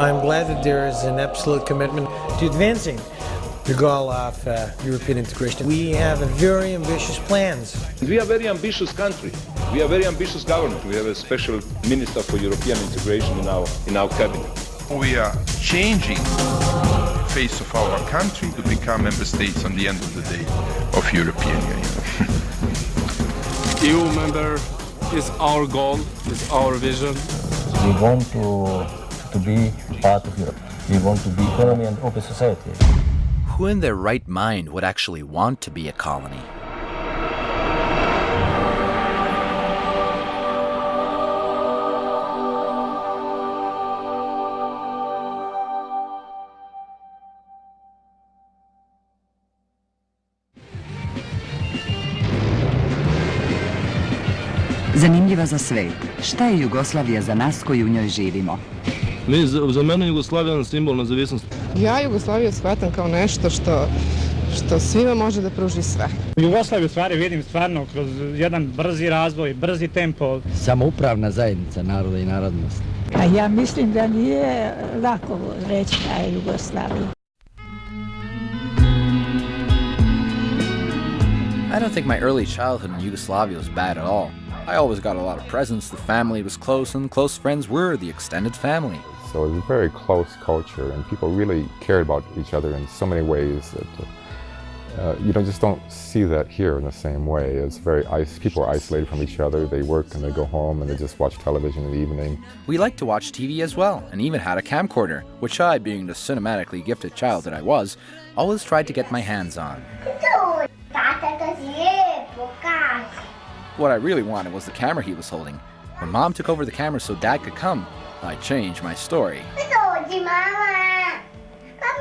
I'm glad that there is an absolute commitment to advancing the goal of European integration. We have very ambitious plans. We are a very ambitious country. We are a very ambitious government. We have a special minister for European integration in our cabinet. We are changing the face of our country to become member states on the end of the day of European Union. EU member is our goal, is our vision. We want to be part of Europe. We want to be economy and open society. Who in their right mind would actually want to be a colony? Zanimljiva za sve. Šta je Jugoslavija za nas koji u njoj živimo? Za mene Jugoslavija je simbol nezavisnosti. Ja Jugoslaviju shvatam kao nešto što svima može da pruži sve. Jugoslaviju stvari vidim stvarno kroz jedan brzi razvoj, brzi tempo. Samoupravna zajednica naroda i narodnosti. A ja mislim da nije lako reći da je Jugoslavija. I don't think my early childhood in Yugoslavia was bad at all. I always got a lot of presents, the family was close, and close friends were the extended family. So it was a very close culture, and people really cared about each other in so many ways that you just don't see that here in the same way. It's people are isolated from each other. They work and they go home and they just watch television in the evening. We liked to watch TV as well, and even had a camcorder, which I, being the cinematically gifted child that I was, always tried to get my hands on. What I really wanted was the camera he was holding. When Mom took over the camera so Dad could come, I changed my story.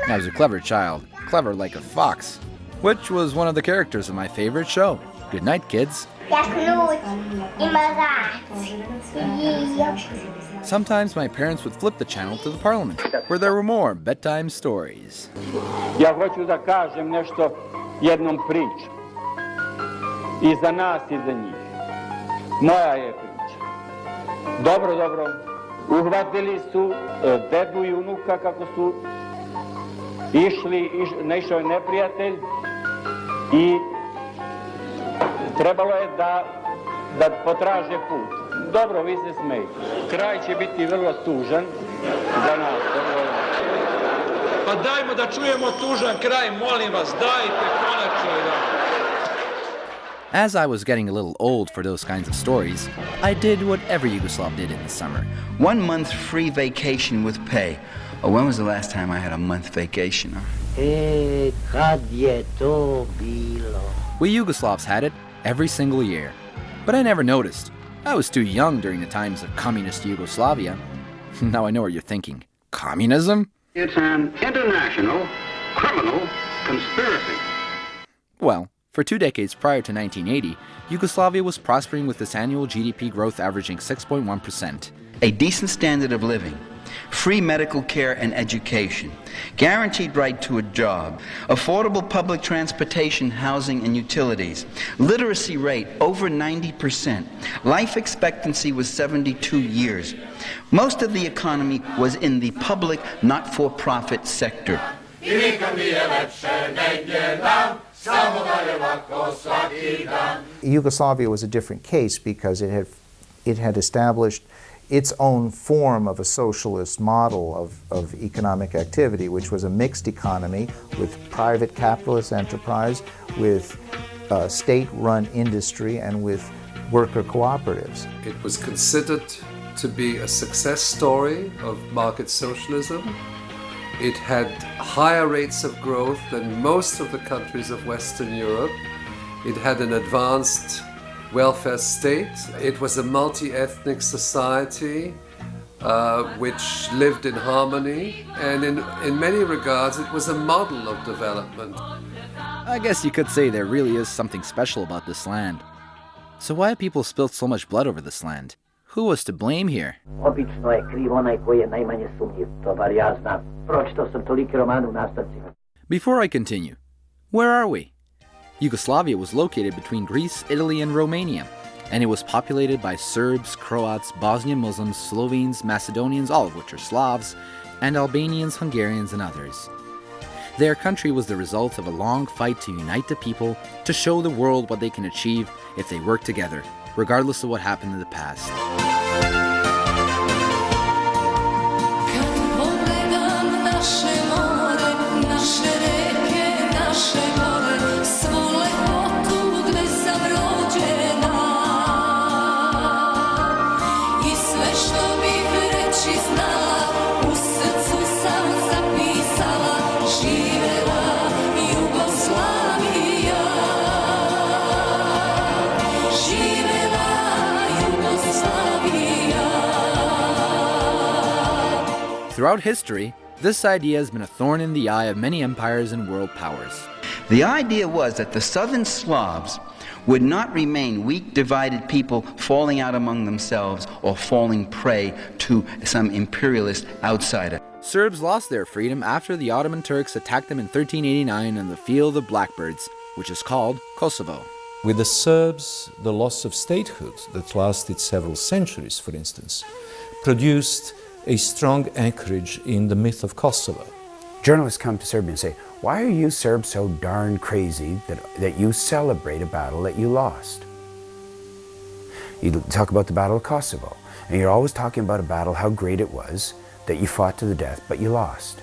I was a clever child, clever like a fox, which was one of the characters of my favorite show. Good night, kids. Sometimes my parents would flip the channel to the Parliament, where there were more bedtime stories. Ja hoću da kažem nešto jednom priču. I za nas i za njih. Moja je priča. Dobro. Uhvatili su dedu i unuka kako su naišao je neprijatelj i trebalo je da potraže put. Dobro, vi se smejte. Kraj će biti vrlo tužan za nas. Pa dajmo da čujemo tužan kraj, molim vas, dajte konačno jedan. As I was getting a little old for those kinds of stories, I did what every Yugoslav did in the summer. 1 month free vacation with pay. Oh, when was the last time I had a month vacation? Kad je to bilo? We Yugoslavs had it every single year. But I never noticed. I was too young during the times of communist Yugoslavia. Now I know what you're thinking. Communism? It's an international criminal conspiracy. Well, for 2 decades prior to 1980, Yugoslavia was prospering with its annual GDP growth averaging 6.1%. A decent standard of living, free medical care and education, guaranteed right to a job, affordable public transportation, housing, and utilities, literacy rate over 90%, life expectancy was 72 years. Most of the economy was in the public, not-for-profit sector. Yugoslavia was a different case because it had established its own form of a socialist model of economic activity, which was a mixed economy with private capitalist enterprise, with state-run industry, and with worker cooperatives. It was considered to be a success story of market socialism. It had higher rates of growth than most of the countries of Western Europe. It had an advanced welfare state. It was a multi-ethnic society which lived in harmony, and in many regards it was a model of development. I guess you could say there really is something special about this land. So why have people spilled so much blood over this land? Who was to blame here? Obično je kriv onaj koji je najmanje sumnjiv, to bar ja znam. Pročitao sam tolike romane u nastavcima. Before I continue, where are we? Yugoslavia was located between Greece, Italy, and Romania, and it was populated by Serbs, Croats, Bosnian Muslims, Slovenes, Macedonians, all of which are Slavs, and Albanians, Hungarians, and others. Their country was the result of a long fight to unite the people, to show the world what they can achieve if they work together, regardless of what happened in the past. Throughout history, this idea has been a thorn in the eye of many empires and world powers. The idea was that the southern Slavs would not remain weak, divided people falling out among themselves or falling prey to some imperialist outsider. Serbs lost their freedom after the Ottoman Turks attacked them in 1389 on the Field of Blackbirds, which is called Kosovo. With the Serbs, the loss of statehood that lasted several centuries, for instance, produced a strong anchorage in the myth of Kosovo. Journalists come to Serbia and say, why are you Serbs so darn crazy that you celebrate a battle that you lost? You talk about the Battle of Kosovo, and you're always talking about a battle, how great it was, that you fought to the death, but you lost.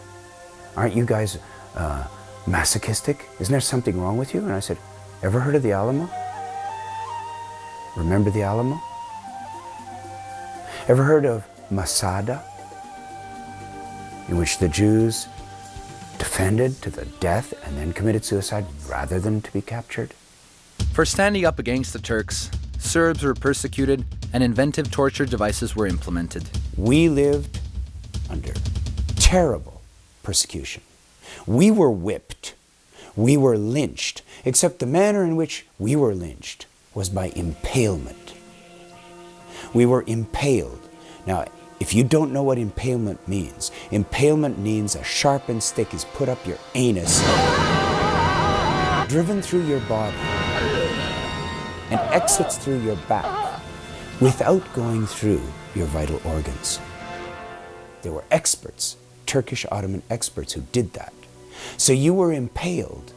Aren't you guys masochistic? Isn't there something wrong with you? And I said, ever heard of the Alamo? Remember the Alamo? Ever heard of Masada, in which the Jews defended to the death and then committed suicide rather than to be captured? For standing up against the Turks, Serbs were persecuted and inventive torture devices were implemented. We lived under terrible persecution. We were whipped. We were lynched, except the manner in which we were lynched was by impalement. We were impaled. Now, if you don't know what impalement means a sharpened stick is put up your anus, driven through your body, and exits through your back without going through your vital organs. There were experts, Turkish Ottoman experts, who did that. So you were impaled,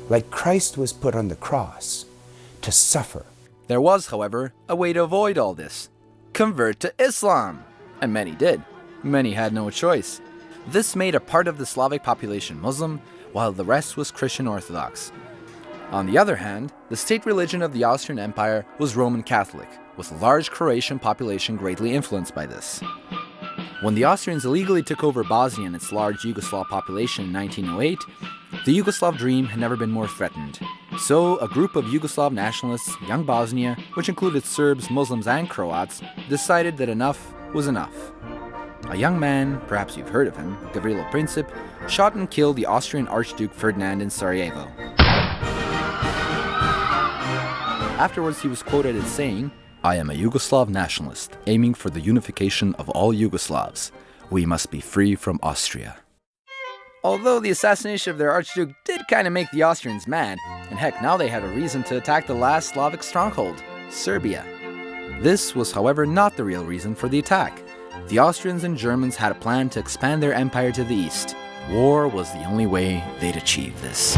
like Christ was put on the cross, to suffer. There was, however, a way to avoid all this. Convert to Islam. And many did. Many had no choice. This made a part of the Slavic population Muslim, while the rest was Christian Orthodox. On the other hand, the state religion of the Austrian Empire was Roman Catholic, with a large Croatian population greatly influenced by this. When the Austrians illegally took over Bosnia and its large Yugoslav population in 1908, the Yugoslav dream had never been more threatened. So, a group of Yugoslav nationalists, Young Bosnia, which included Serbs, Muslims, and Croats, decided that enough was enough. A young man, perhaps you've heard of him, Gavrilo Princip, shot and killed the Austrian Archduke Ferdinand in Sarajevo. Afterwards, he was quoted as saying, "I am a Yugoslav nationalist, aiming for the unification of all Yugoslavs. We must be free from Austria." Although the assassination of their Archduke did kind of make the Austrians mad, and heck, now they had a reason to attack the last Slavic stronghold, Serbia. This was, however, not the real reason for the attack. The Austrians and Germans had a plan to expand their empire to the east. War was the only way they'd achieve this.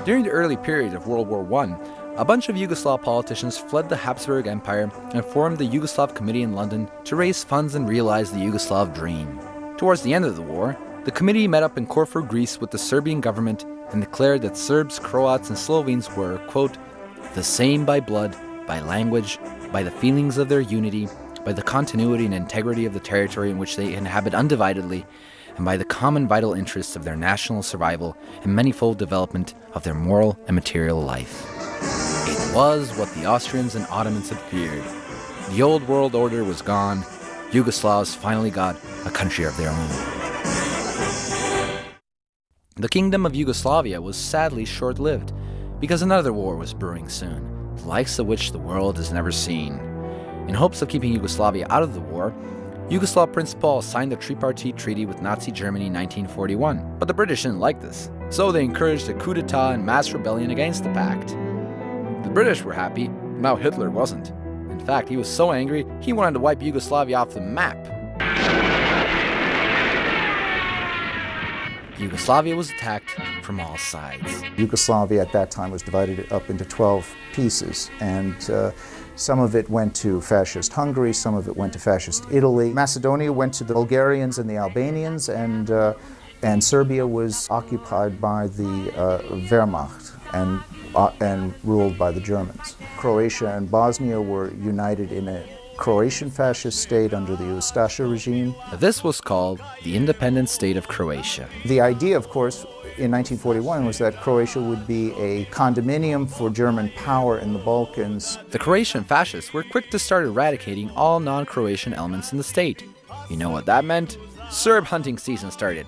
During the early period of World War I, a bunch of Yugoslav politicians fled the Habsburg Empire and formed the Yugoslav Committee in London to raise funds and realize the Yugoslav dream. Towards the end of the war, the committee met up in Corfu, Greece with the Serbian government and declared that Serbs, Croats, and Slovenes were, quote, the same by blood, by language, by the feelings of their unity, by the continuity and integrity of the territory in which they inhabit undividedly, and by the common vital interests of their national survival and manifold development of their moral and material life. It was what the Austrians and Ottomans had feared. The old world order was gone. Yugoslavs finally got a country of their own. The Kingdom of Yugoslavia was sadly short-lived, because another war was brewing soon, the likes of which the world has never seen. In hopes of keeping Yugoslavia out of the war, Yugoslav Prince Paul signed the tripartite treaty with Nazi Germany in 1941, but the British didn't like this, so they encouraged a coup d'etat and mass rebellion against the pact. The British were happy, now Hitler wasn't. In fact, he was so angry, he wanted to wipe Yugoslavia off the map. Yugoslavia was attacked from all sides. Yugoslavia at that time was divided up into 12 pieces, and some of it went to fascist Hungary, some of it went to fascist Italy. Macedonia went to the Bulgarians and the Albanians, and Serbia was occupied by the Wehrmacht and ruled by the Germans. Croatia and Bosnia were united in a Croatian fascist state under the Ustaša regime. This was called the independent state of Croatia. The idea, of course, in 1941 was that Croatia would be a condominium for German power in the Balkans. The Croatian fascists were quick to start eradicating all non-Croatian elements in the state. You know what that meant? Serb hunting season started.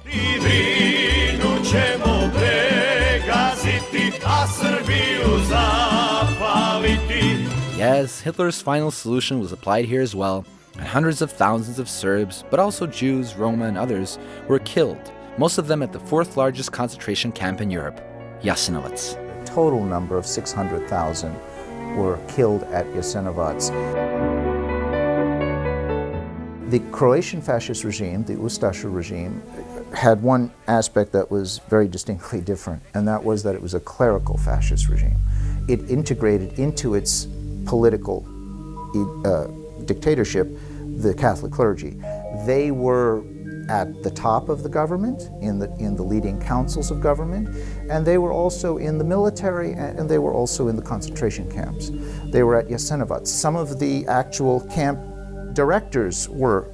Yes, Hitler's final solution was applied here as well, and hundreds of thousands of Serbs, but also Jews, Roma, and others, were killed, most of them at the fourth largest concentration camp in Europe, Jasenovac. A total number of 600,000 were killed at Jasenovac. The Croatian fascist regime, the Ustaša regime, had one aspect that was very distinctly different, and that was that it was a clerical fascist regime. It integrated into its political dictatorship the Catholic clergy. They were at the top of the government, in the leading councils of government, and they were also in the military, and they were also in the concentration camps. They were at Jasenovac. Some of the actual camp directors were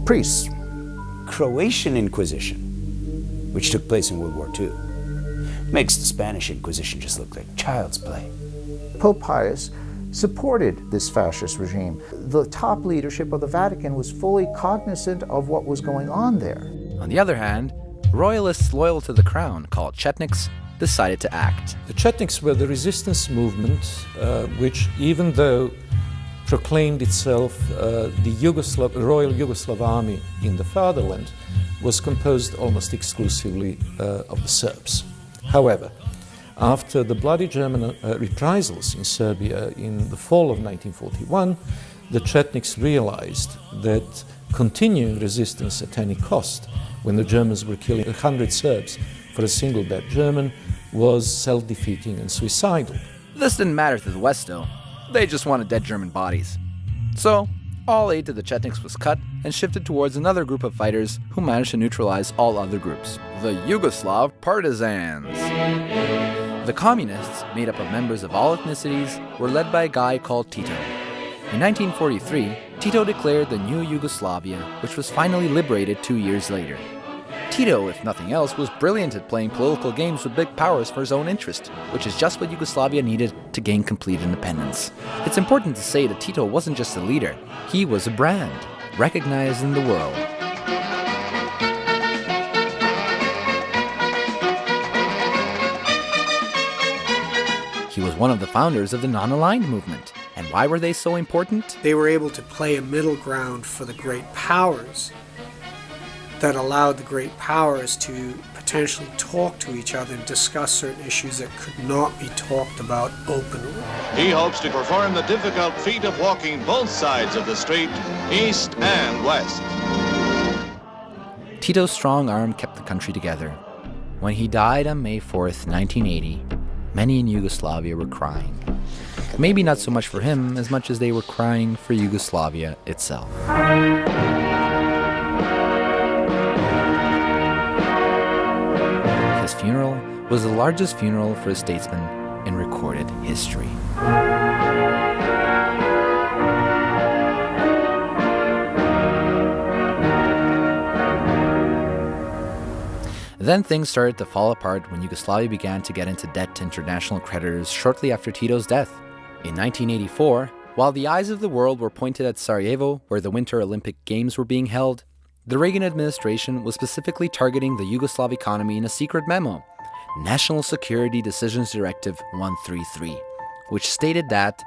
priests. Croatian Inquisition, which took place in World War II, makes the Spanish Inquisition just look like child's play. Pope Pius supported this fascist regime. The top leadership of the Vatican was fully cognizant of what was going on there. On the other hand, royalists loyal to the crown, called Chetniks, decided to act. The Chetniks were the resistance movement which, even though proclaimed itself the Royal Yugoslav Army in the fatherland, was composed almost exclusively of the Serbs. However, after the bloody German reprisals in Serbia in the fall of 1941, the Chetniks realized that continuing resistance at any cost, when the Germans were killing 100 Serbs for a single dead German, was self-defeating and suicidal. This didn't matter to the West, though. They just wanted dead German bodies. So, all aid to the Chetniks was cut and shifted towards another group of fighters who managed to neutralize all other groups, the Yugoslav Partisans. The communists, made up of members of all ethnicities, were led by a guy called Tito. In 1943, Tito declared the new Yugoslavia, which was finally liberated 2 years later. Tito, if nothing else, was brilliant at playing political games with big powers for his own interest, which is just what Yugoslavia needed to gain complete independence. It's important to say that Tito wasn't just a leader, he was a brand, recognized in the world. He was one of the founders of the non-aligned movement. And why were they so important? They were able to play a middle ground for the great powers that allowed the great powers to potentially talk to each other and discuss certain issues that could not be talked about openly. He hopes to perform the difficult feat of walking both sides of the street, east and west. Tito's strong arm kept the country together. When he died on May 4th, 1980, many in Yugoslavia were crying. Maybe not so much for him as much as they were crying for Yugoslavia itself. His funeral was the largest funeral for a statesman in recorded history. Then things started to fall apart when Yugoslavia began to get into debt to international creditors shortly after Tito's death. In 1984, while the eyes of the world were pointed at Sarajevo, where the Winter Olympic Games were being held, the Reagan administration was specifically targeting the Yugoslav economy in a secret memo, National Security Decisions Directive 133, which stated that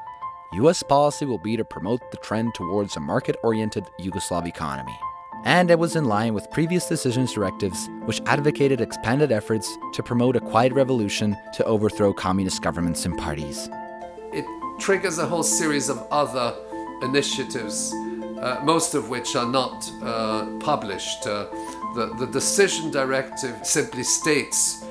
U.S. policy will be to promote the trend towards a market-oriented Yugoslav economy. And it was in line with previous decisions directives which advocated expanded efforts to promote a quiet revolution to overthrow communist governments and parties. it triggers a whole series of other initiatives, most of which are not published. The decision directive simply states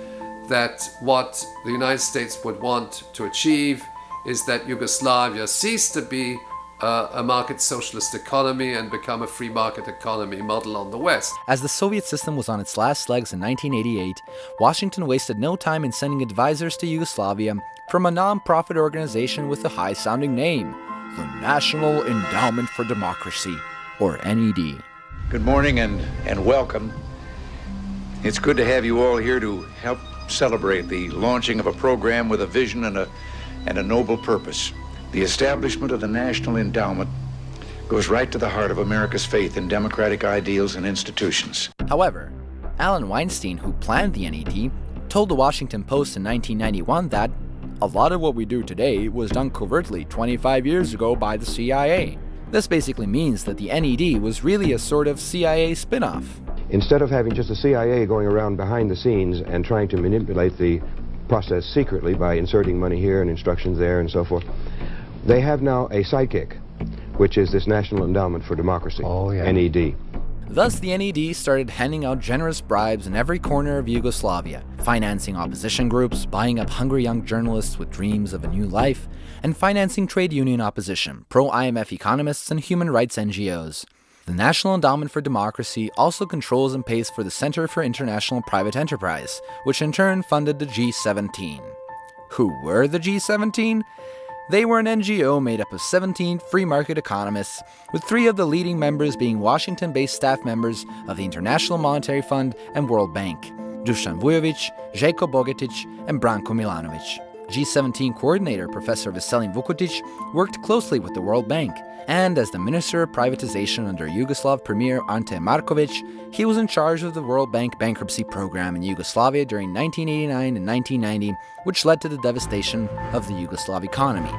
that what the United States would want to achieve is that Yugoslavia cease to be a market socialist economy and become a free market economy model on the West. As the Soviet system was on its last legs in 1988, Washington wasted no time in sending advisors to Yugoslavia from a non-profit organization with a high-sounding name, the National Endowment for Democracy, or NED. Good morning and welcome. It's good to have you all here to help celebrate the launching of a program with a vision and a noble purpose. The establishment of the National Endowment goes right to the heart of America's faith in democratic ideals and institutions. However, Alan Weinstein, who planned the NED, told the Washington Post in 1991 that a lot of what we do today was done covertly 25 years ago by the CIA. This basically means that the NED was really a sort of CIA spin-off. Instead of having just the CIA going around behind the scenes and trying to manipulate the process secretly by inserting money here and instructions there and so forth, they have now a sidekick, which is this National Endowment for Democracy, NED. Thus, the NED started handing out generous bribes in every corner of Yugoslavia, financing opposition groups, buying up hungry young journalists with dreams of a new life, and financing trade union opposition, pro-IMF economists, and human rights NGOs. The National Endowment for Democracy also controls and pays for the Center for International Private Enterprise, which in turn funded the G17. Who were the G17? They were an NGO made up of 17 free market economists, with 3 of the leading members being Washington-based staff members of the International Monetary Fund and World Bank, Dusan Vujovic, Željko Bogatic, and Branko Milanovic. G17 coordinator Professor Veselin Vukotic worked closely with the World Bank, and as the Minister of Privatization under Yugoslav Premier Ante Markovic, he was in charge of the World Bank bankruptcy program in Yugoslavia during 1989 and 1990, which led to the devastation of the Yugoslav economy.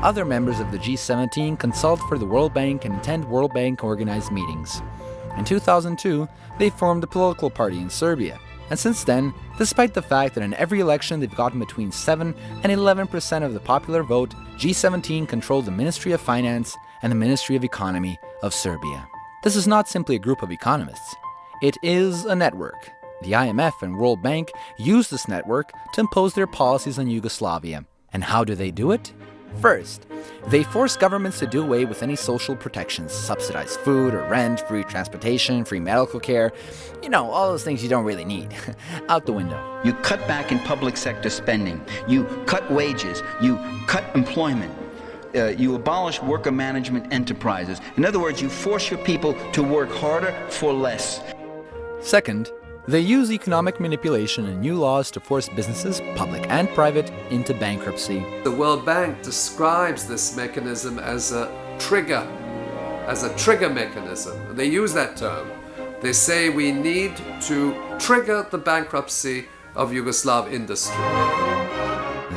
Other members of the G17 consult for the World Bank and attend World Bank organized meetings. In 2002, they formed a political party in Serbia, and since then, despite the fact that in every election they've gotten between 7 and 11% of the popular vote, G17 controlled the Ministry of Finance and the Ministry of Economy of Serbia. This is not simply a group of economists. It is a network. The IMF and World Bank use this network to impose their policies on Yugoslavia. And how do they do it? First, they force governments to do away with any social protections, subsidized food or rent, free transportation, free medical care, all those things you don't really need, out the window. You cut back in public sector spending. You cut wages. You cut employment. You abolish worker management enterprises. In other words, you force your people to work harder for less. Second, they use economic manipulation and new laws to force businesses, public and private, into bankruptcy. The World Bank describes this mechanism as a trigger mechanism. And they use that term. They say we need to trigger the bankruptcy of Yugoslav industry.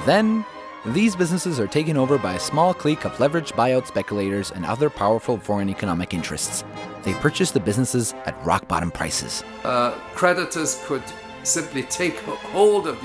Then, these businesses are taken over by a small clique of leveraged buyout speculators and other powerful foreign economic interests. They purchase the businesses at rock-bottom prices. Creditors could simply take hold of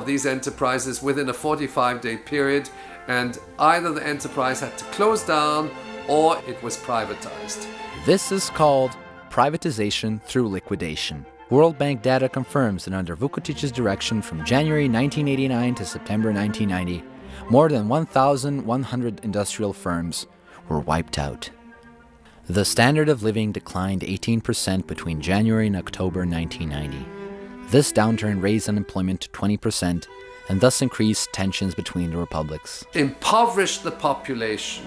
these enterprises within a 45-day period, and either the enterprise had to close down or it was privatized. This is called privatization through liquidation. World Bank data confirms that under Vukotic's direction from January 1989 to September 1990, more than 1,100 industrial firms were wiped out. The standard of living declined 18% between January and October 1990. This downturn raised unemployment to 20% and thus increased tensions between the republics. Impoverished the population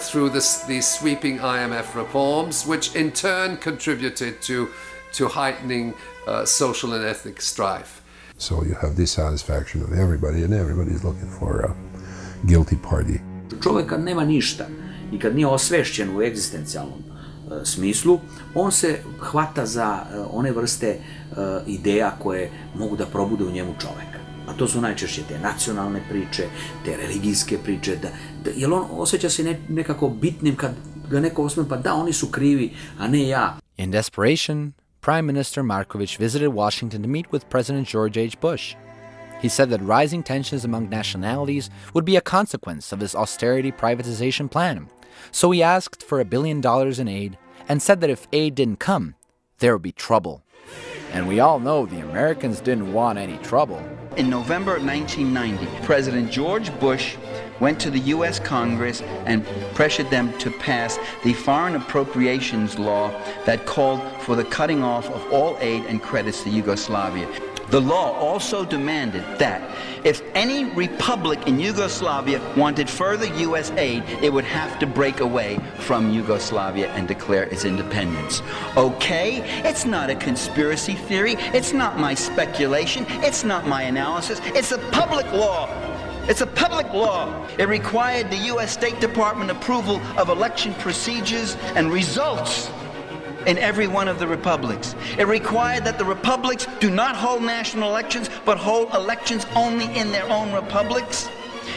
through these sweeping IMF reforms, which in turn contributed to heightening social and ethnic strife. So you have dissatisfaction of everybody, and everybody's looking for a guilty party. Čovjek kad nema ništa i kad nije osvešćen u egzistencijalnom smislu, on se hvata za one vrste ideja koje mogu da probude u njemu čoveka. A to su najčešće te nacionalne priče, te religijske priče, jer on osjeća se nekako bitnim kad ga neko osme, pa da, oni su krivi, a ne ja. In desperation, Prime Minister Markovic visited Washington to meet with President George H. Bush. He said that rising tensions among nationalities would be a consequence of his austerity privatization plan. So he asked for $1 billion in aid and said that if aid didn't come, there would be trouble. And we all know the Americans didn't want any trouble. In November 1990, President George Bush went to the U.S. Congress and pressured them to pass the foreign appropriations law that called for the cutting off of all aid and credits to Yugoslavia. The law also demanded that if any republic in Yugoslavia wanted further U.S. aid, it would have to break away from Yugoslavia and declare its independence. Okay, it's not a conspiracy theory, it's not my speculation, it's not my analysis, it's a public law. It's a public law. It required the U.S. State Department approval of election procedures and results in every one of the republics. It required that the republics do not hold national elections, but hold elections only in their own republics,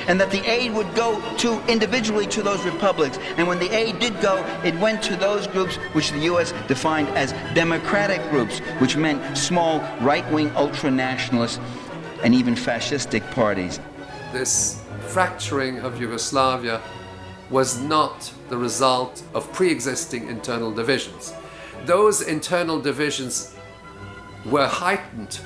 and that the aid would go individually to those republics. And when the aid did go, it went to those groups which the U.S. defined as democratic groups, which meant small right-wing ultra-nationalists and even fascistic parties. This fracturing of Yugoslavia was not the result of pre-existing internal divisions. Those internal divisions were heightened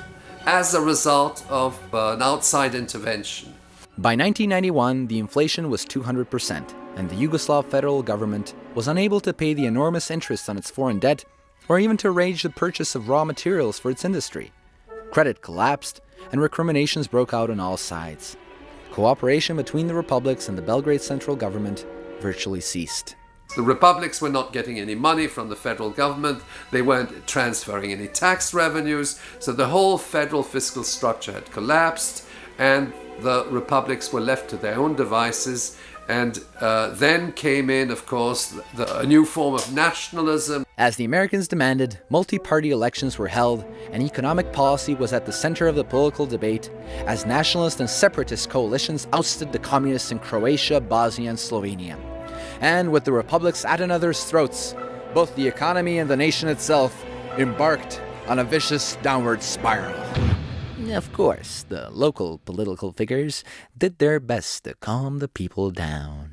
as a result of an outside intervention. By 1991, the inflation was 200%, and the Yugoslav federal government was unable to pay the enormous interest on its foreign debt or even to arrange the purchase of raw materials for its industry. Credit collapsed, and recriminations broke out on all sides. Cooperation between the republics and the Belgrade central government virtually ceased. The republics were not getting any money from the federal government, they weren't transferring any tax revenues, so the whole federal fiscal structure had collapsed, and the republics were left to their own devices. And then came in, of course, a new form of nationalism. As the Americans demanded, multi-party elections were held, and economic policy was at the center of the political debate, as nationalist and separatist coalitions ousted the communists in Croatia, Bosnia, and Slovenia. And with the republics at another's throats, both the economy and the nation itself embarked on a vicious downward spiral. Of course, the local political figures did their best to calm the people down.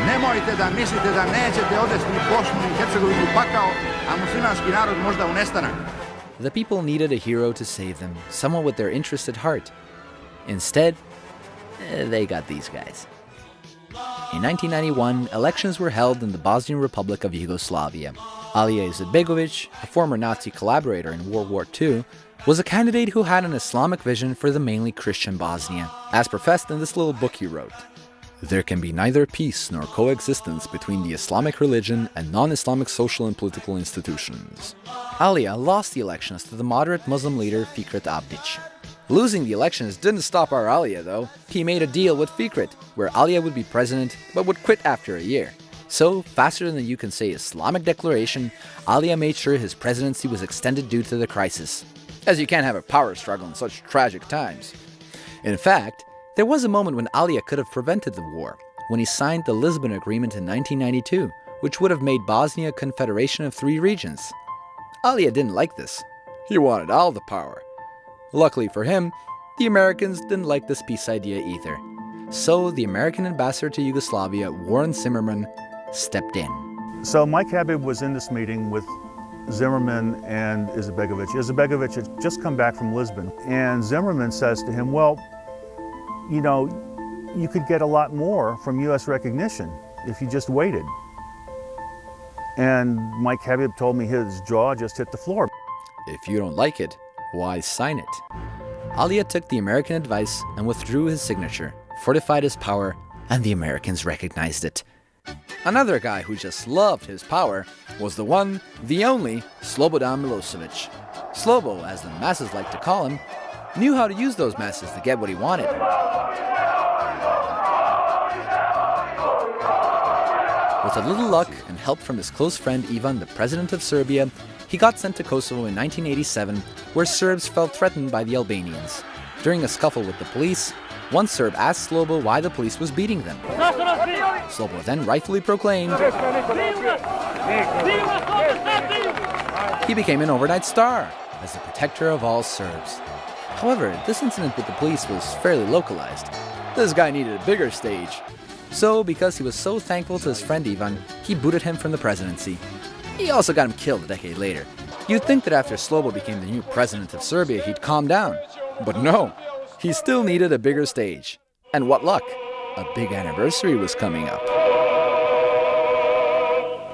Nemojte da mislite da nećete odvesti Bosnu i Hercegovinu u pakao, a muslimanski narod možda u nestanak. The people needed a hero to save them, someone with their interest at heart. Instead, they got these guys. In 1991, elections were held in the Bosnian Republic of Yugoslavia. Alija Izetbegović, a former Nazi collaborator in World War II, was a candidate who had an Islamic vision for the mainly Christian Bosnia, as professed in this little book he wrote. There can be neither peace nor coexistence between the Islamic religion and non-Islamic social and political institutions. Alija lost the elections to the moderate Muslim leader Fikret Abdić. Losing the elections didn't stop our Alija, though. He made a deal with Fikret, where Alija would be president, but would quit after a year. So, faster than you can say Islamic declaration, Alija made sure his presidency was extended due to the crisis, as you can't have a power struggle in such tragic times. In fact, there was a moment when Alija could have prevented the war, when he signed the Lisbon Agreement in 1992, which would have made Bosnia a confederation of 3 regions. Alija didn't like this. He wanted all the power. Luckily for him, the Americans didn't like this peace idea either. So the American ambassador to Yugoslavia, Warren Zimmerman, stepped in. So Mike Habib was in this meeting with Zimmerman and Izetbegović. Izetbegović had just come back from Lisbon, and Zimmerman says to him, well, you know, you could get a lot more from U.S. recognition if you just waited. And Mike Habib told me his jaw just hit the floor. If you don't like it, why sign it? Alija took the American advice and withdrew his signature, fortified his power, and the Americans recognized it. Another guy who just loved his power was the one, the only, Slobodan Milosevic. Slobo, as the masses like to call him, knew how to use those masses to get what he wanted. With a little luck and help from his close friend Ivan, the president of Serbia, he got sent to Kosovo in 1987, where Serbs felt threatened by the Albanians. During a scuffle with the police, one Serb asked Slobo why the police was beating them. Slobo then rightfully proclaimed, He became an overnight star as the protector of all Serbs. However, this incident with the police was fairly localized. This guy needed a bigger stage. So, because he was so thankful to his friend Ivan, he booted him from the presidency. He also got him killed a decade later. You'd think that after Slobo became the new president of Serbia, he'd calm down. But no, he still needed a bigger stage. And what luck, a big anniversary was coming up.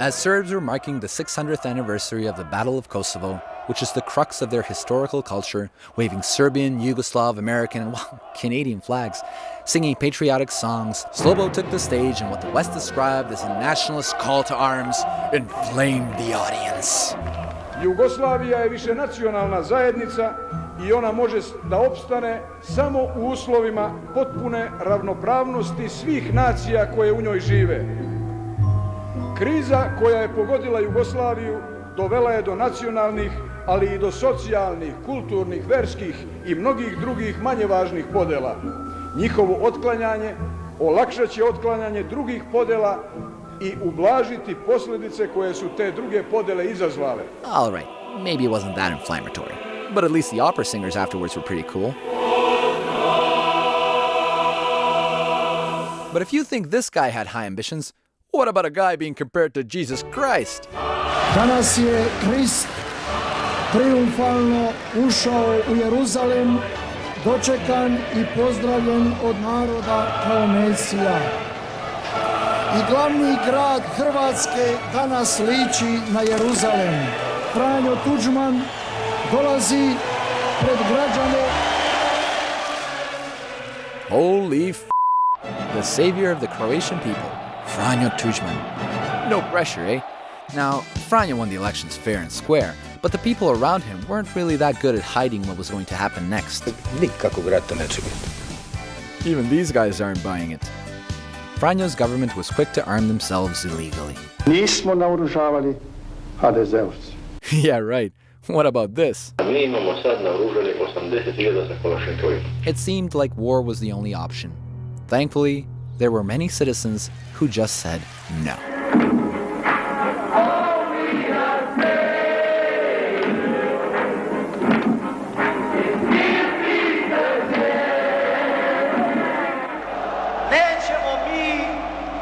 As Serbs were marking the 600th anniversary of the Battle of Kosovo, which is the crux of their historical culture, waving Serbian, Yugoslav, American, and well, Canadian flags, singing patriotic songs, Slobo took the stage and what the West described as a nationalist call to arms inflamed the audience. Jugoslavija je višenacionalna zajednica I ona može da opstane samo u uslovima potpune ravnopravnosti svih nacija koje u njoj žive. Kriza koja je pogodila Jugoslaviju dovela je do nacionalnih, ali I do socijalnih, kulturnih, verskih I mnogih drugih manje važnih podela. Njihovo otklanjanje olakšat će otklanjanje drugih podela I ublažiti posljedice koje su te druge podele izazvale. All right, maybe it wasn't that inflammatory, but at least the opera singers afterwards were pretty cool. But if you think this guy had high ambitions, what about a guy being compared to Jesus Christ? Danas je Krist triumfalno ušao u Jeruzalem, dočekan I pozdravljen od naroda kao Mesija. I glavni grad Hrvatske danas liči na Jeruzalem. Franjo Tuđman dolazi pred građane. Holy f***, the savior of the Croatian people, Franjo Tuđman. No pressure, eh? Now, Franjo won the elections fair and square, but the people around him weren't really that good at hiding what was going to happen next. Nikakvog rata neće biti. Even these guys aren't buying it. Franjo's government was quick to arm themselves illegally. Nismo naoružavali HDZ-ovci. Yeah, right. What about this? Mi imamo sad naoružanje 80.000 sa Kalašnjikovima. It seemed like war was the only option. Thankfully, there were many citizens who just said no.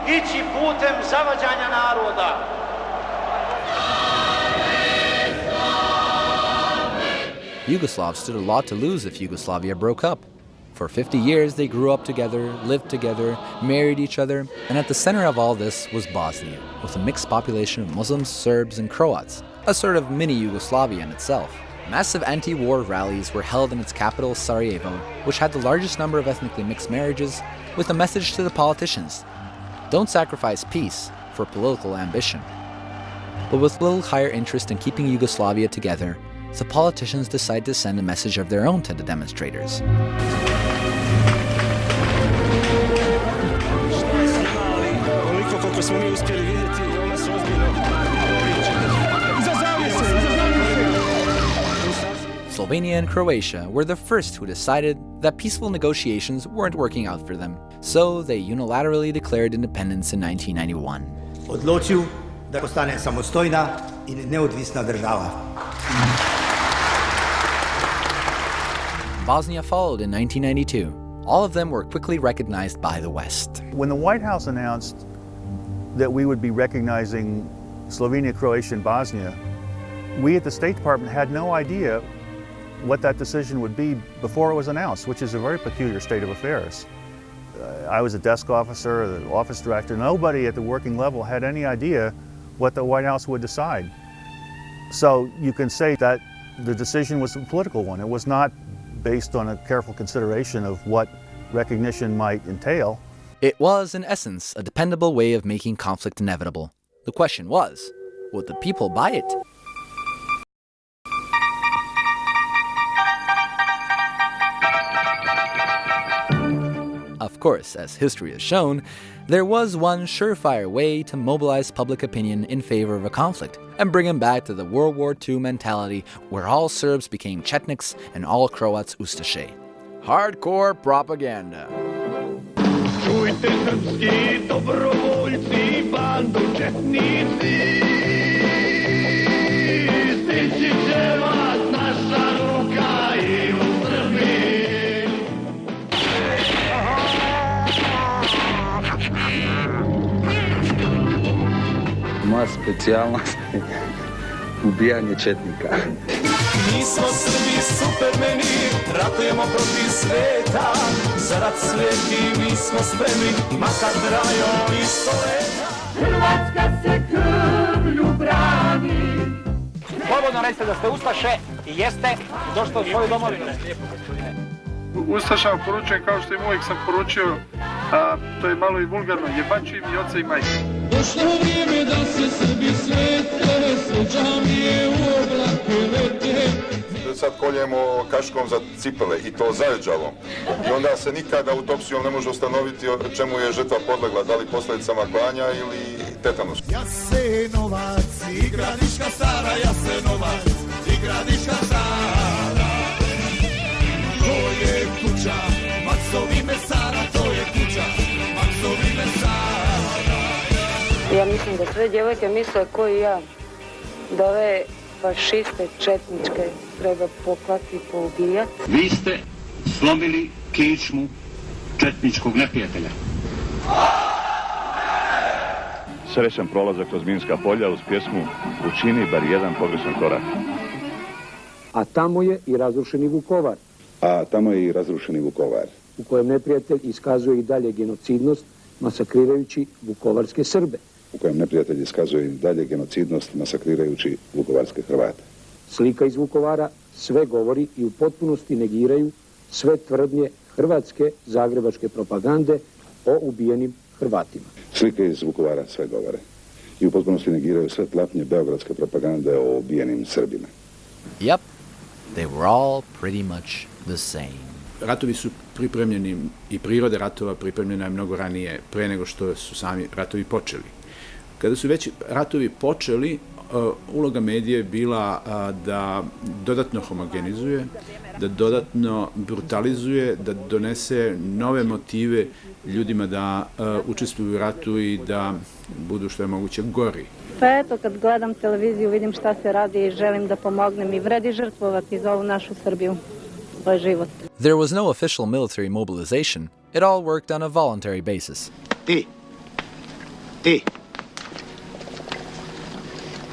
Ići putem zavađanja naroda. Yugoslavs stood a lot to lose if Yugoslavia broke up. For 50 years, they grew up together, lived together, married each other, and at the center of all this was Bosnia, with a mixed population of Muslims, Serbs, and Croats, a sort of mini Yugoslavia in itself. Massive anti-war rallies were held in its capital, Sarajevo, which had the largest number of ethnically mixed marriages, with a message to the politicians: don't sacrifice peace for political ambition. But with little higher interest in keeping Yugoslavia together, the politicians decided to send a message of their own to the demonstrators. Slovenia and Croatia were the first who decided that peaceful negotiations weren't working out for them, so they unilaterally declared independence in 1991. Odločil da postane samostojna in neodvisna država. Bosnia followed in 1992. All of them were quickly recognized by the West. When the White House announced that we would be recognizing Slovenia, Croatia, and Bosnia, we at the State Department had no idea what that decision would be before it was announced, which is a very peculiar state of affairs. I was a desk officer, the office director. Nobody at the working level had any idea what the White House would decide. So you can say that the decision was a political one. It was not based on a careful consideration of what recognition might entail. It was, in essence, a dependable way of making conflict inevitable. The question was, would the people buy it? Of course, as history has shown, there was one surefire way to mobilize public opinion in favor of a conflict and bring him back to the World War II mentality where all Serbs became Chetniks and all Croats Ustaše. Hardcore propaganda. Čujte srpski dobrovoljci, bandu četnici. specijalnost ubijanje četnika. Mi smo Srbi supermeni, ratujemo protiv sveta, za rat sveti mi smo spremni, makar trajao i stoleta. Hrvatska se krvlju brani. Slobodno recite da ste ustaše i jeste došli u svoju domovinu. Ustašama poručujem kao što im uvijek sam poručio, a to je malo i vulgarno, jebaču im i oca i majke. Došlo vrijeme da se Srbi svete, sve džamije u oblake lete. Sad koljemo kaškom za cipele i to zajeđalom. I onda se nikada autopsijom ne može ustanoviti čemu je žrtva podlegla, da li posljedicama klanja ili tetanus. Jasenovac, i gradiška stara, Jasenovac, i gradiška stara. To je kuća, Maksovi mesara, to je kuća, Maksovi mesara. Ja mislim da sve djevojke misle ko i ja, da ove fašiste četničke treba poklati, poubijati. Vi ste slomili kičmu četničkog neprijatelja. Srećan prolazak kroz minska polja uz pjesmu Učini bar jedan pogrešan korak. A tamo je i razrušeni Vukovar. U kojem neprijatelj iskazuje i dalje genocidnost, masakrirajući vukovarske Srbe. Hrvate. Slika iz Vukovara sve govori i u potpunosti negiraju sve tvrdnje hrvatske zagrebačke propagande o ubijenim Hrvatima. Slike iz Vukovara sve govore i u potpunosti negiraju sve tlapnje beogradske propagande o ubijenim Srbima. Yep, they were all pretty much the same. Ratovi su pripremljeni i priroda ratova pripremljena je mnogo ranije, pre nego što su sami ratovi počeli. Kada su već ratovi počeli, uloga medije je bila da dodatno homogenizuje, da dodatno brutalizuje, da donese nove motive ljudima da učestvuju u ratu i da budu što je moguće gori. Pa eto, kad gledam televiziju, vidim šta se radi i želim da pomognem i vredi žrtvovati za ovu našu Srbiju. To je život. There was no official military mobilization. It all worked on a voluntary basis. Ti.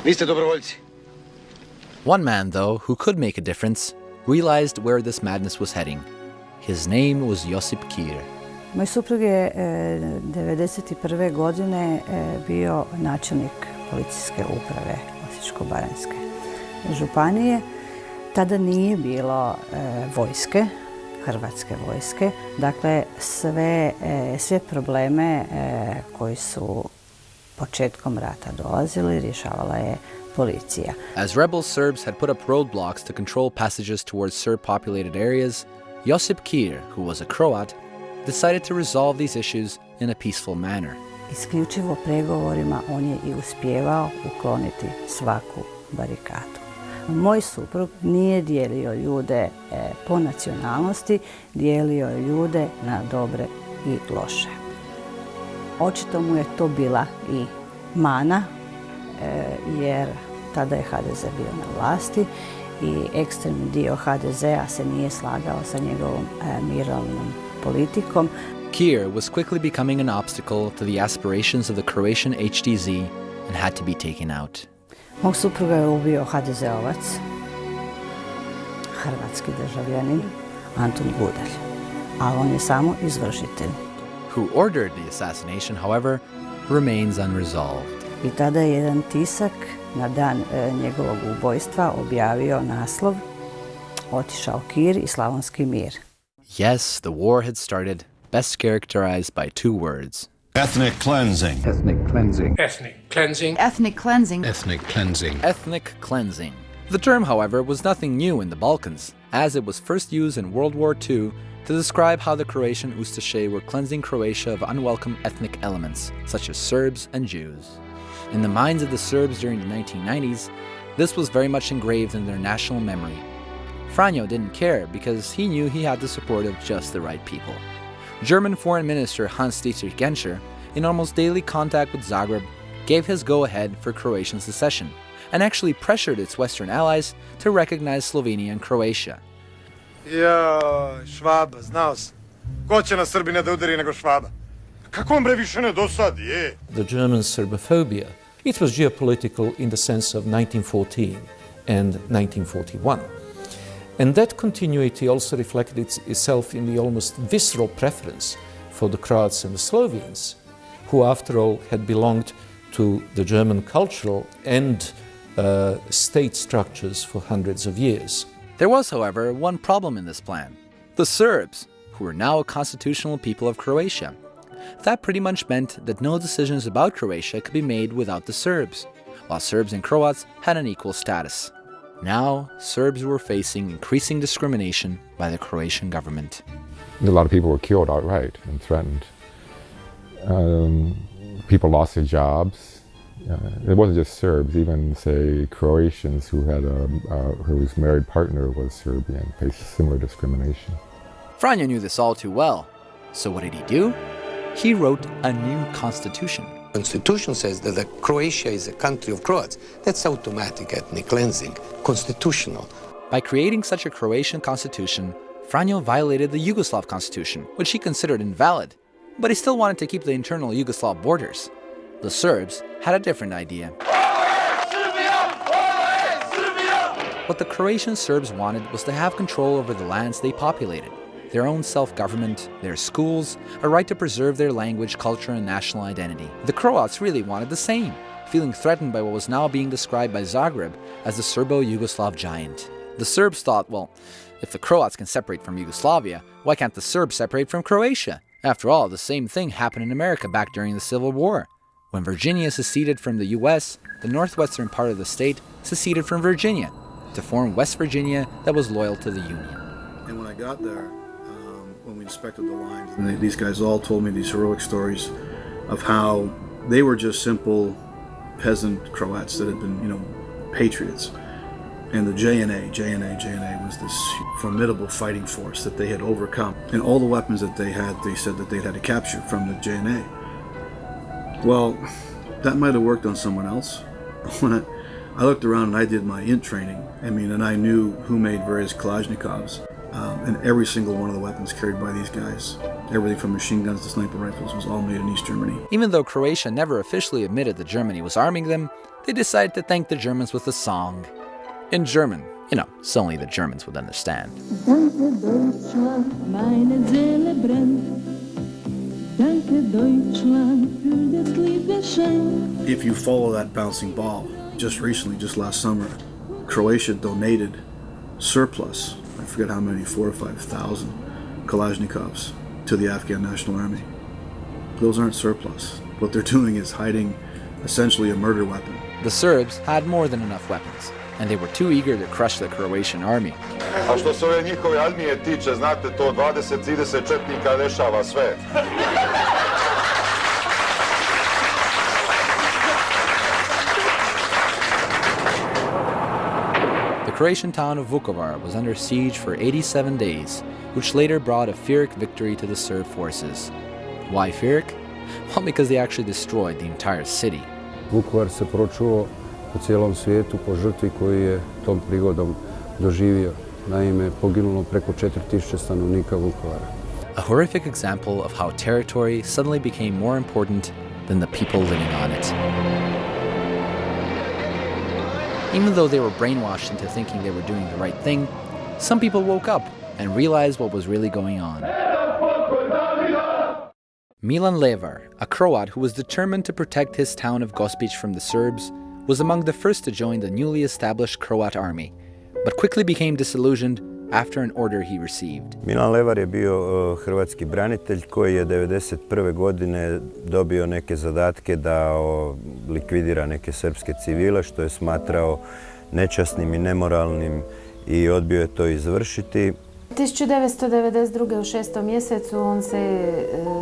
Vi ste dobrovoljci. One man, though, who could make a difference, realized where this madness was heading. His name was Josip Kir. Moj suprug je 1991. godine bio načelnik policijske uprave Osječko-baranjske županije. Tada nije bilo vojske, hrvatske vojske. Dakle, sve probleme koji su početkom rata dolazili rješavala je policija. As rebel Serbs had put up roadblocks to control passages towards Serb-populated areas, Josip Kir, who was a Croat, decided to resolve these issues in a peaceful manner. Isključivo pregovorima on je i uspijevao ukloniti svaku barikadu. Moj suprug nije dijelio ljude po nacionalnosti, dijelio je ljude na dobre i loše. Očito mu je to bila i mana, jer tada je HDZ bio na vlasti i ekstremni dio HDZ-a se nije slagao sa njegovom mirovnom politikom. Kir was quickly becoming an obstacle to the aspirations of the Croatian HDZ and had to be taken out. Mog supruga je ubio HDZ-ovac, hrvatski državljanin, Antun Gudelj, a on je samo izvršitelj. Who ordered the assassination, however, remains unresolved. I tada je jedan tisak na dan njegovog ubojstva objavio naslov Otišao Kir i Slavonski mir. Yes, the war had started, best characterized by two words. Ethnic cleansing. Ethnic cleansing. Ethnic cleansing. Ethnic cleansing. Ethnic cleansing. Ethnic cleansing. The term, however, was nothing new in the Balkans, as it was first used in World War II to describe how the Croatian Ustaše were cleansing Croatia of unwelcome ethnic elements, such as Serbs and Jews. In the minds of the Serbs during the 1990s, this was very much engraved in their national memory. Franjo didn't care because he knew he had the support of just the right people. German Foreign Minister Hans-Dietrich Genscher, in almost daily contact with Zagreb, gave his go-ahead for Croatian secession, and actually pressured its Western allies to recognize Slovenia and Croatia. Švaba, znao sam. Ko će na Srbine da udari nego Švaba? Kako on bre više ne dosadi, je? The German Serbophobia It was geopolitical in the sense of 1914 and 1941. And that continuity also reflected itself in the almost visceral preference for the Croats and the Slovenes, who after all had belonged to the German cultural and state structures for hundreds of years. There was, however, one problem in this plan. The Serbs, who were now a constitutional people of Croatia. That pretty much meant that no decisions about Croatia could be made without the Serbs, while Serbs and Croats had an equal status. Now, Serbs were facing increasing discrimination by the Croatian government. A lot of people were killed outright and threatened. People lost their jobs. It wasn't just Serbs, even, say, Croatians whose married partner was Serbian faced similar discrimination. Franjo knew this all too well. So what did he do? He wrote a new constitution. The Constitution says that Croatia is a country of Croats. That's automatic ethnic cleansing, constitutional. By creating such a Croatian constitution, Franjo violated the Yugoslav constitution, which he considered invalid. But he still wanted to keep the internal Yugoslav borders. The Serbs had a different idea. What the Croatian Serbs wanted was to have control over the lands they populated, their own self-government, their schools, a right to preserve their language, culture, and national identity. The Croats really wanted the same, feeling threatened by what was now being described by Zagreb as the Serbo-Yugoslav giant. The Serbs thought, well, if the Croats can separate from Yugoslavia, why can't the Serbs separate from Croatia? After all, the same thing happened in America back during the Civil War. When Virginia seceded from the U.S., the northwestern part of the state seceded from Virginia to form West Virginia that was loyal to the Union. And when I got there, when we inspected the lines, and these guys all told me these heroic stories of how they were just simple peasant Croats that had been, patriots. And the JNA was this formidable fighting force that they had overcome. And all the weapons that they had, they said that they had to capture from the JNA. Well, that might have worked on someone else. When I looked around and I did my int training, and I knew who made various Kalashnikovs. And every single one of the weapons carried by these guys, everything from machine guns to sniper rifles, was all made in East Germany. Even though Croatia never officially admitted that Germany was arming them, they decided to thank the Germans with a song. In German, so only the Germans would understand. If you follow that bouncing ball, just recently, just last summer, Croatia donated surplus, I forget how many, 4,000 or 5,000 Kalashnikovs to the Afghan National Army. Those aren't surplus. What they're doing is hiding essentially a murder weapon. The Serbs had more than enough weapons, and they were too eager to crush the Croatian army. A što se ove njihove armije tiče, znate, to 20-30 četnika rešava sve. The Croatian town of Vukovar was under siege for 87 days, which later brought a Pyrrhic victory to the Serb forces. Why Pyrrhic? Well, because they actually destroyed the entire city. Vukovar se pročuo u cijelom svijetu po žrtvi koju je tom prigodom doživio. Naime, poginulo preko 4.000 stanovnika Vukovara. A horrific example of how territory suddenly became more important than the people living on it. Even though they were brainwashed into thinking they were doing the right thing, some people woke up and realized what was really going on. Milan Levar, a Croat who was determined to protect his town of Gospić from the Serbs, was among the first to join the newly established Croat army, but quickly became disillusioned after an order he received. Milan Levar je bio hrvatski branitelj koji je 1991. godine dobio neke zadatke da likvidira neke srpske civile, što je smatrao nečasnim i nemoralnim i odbio je to izvršiti. 1992. u 6. mjesecu on se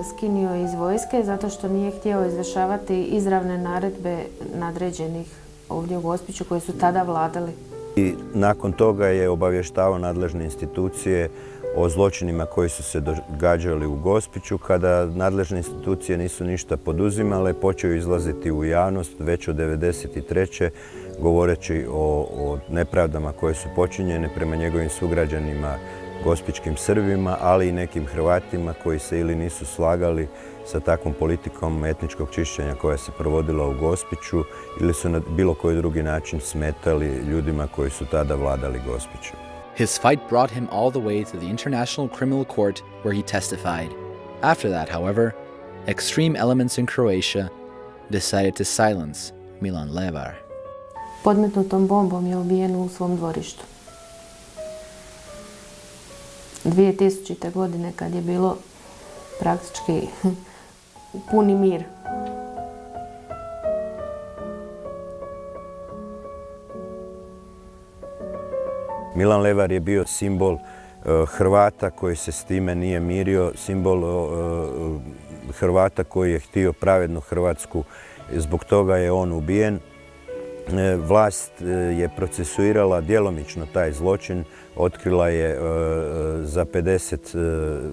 skinio iz vojske zato što nije htio izvršavati izravne naredbe nadređenih ovdje u Gospiću koji su tada vladali. I nakon toga je obavještavao nadležne institucije o zločinima koji su se događali u Gospiću. Kada nadležne institucije nisu ništa poduzimale, počeo izlaziti u javnost već od 1993. govoreći o nepravdama koje su počinjene prema njegovim sugrađanima gospićkim Srbima, ali i nekim Hrvatima koji se ili nisu slagali sa takvom politikom etničkog čišćenja koja se provodila u Gospiću ili su na bilo koji drugi način smetali ljudima koji su tada vladali Gospićem. His fight brought him all the way to the International Criminal Court where he testified. After that, however, extreme elements in Croatia decided to silence Milan Levar. Podmetnutom bombom je ubijen u svom dvorištu. 2000. godine kad je bilo praktički puni mir. Milan Levar je bio simbol Hrvata koji se s time nije mirio, simbol Hrvata koji je htio pravednu Hrvatsku, zbog toga je on ubijen. Vlast je procesuirala djelomično taj zločin, otkrila je za 50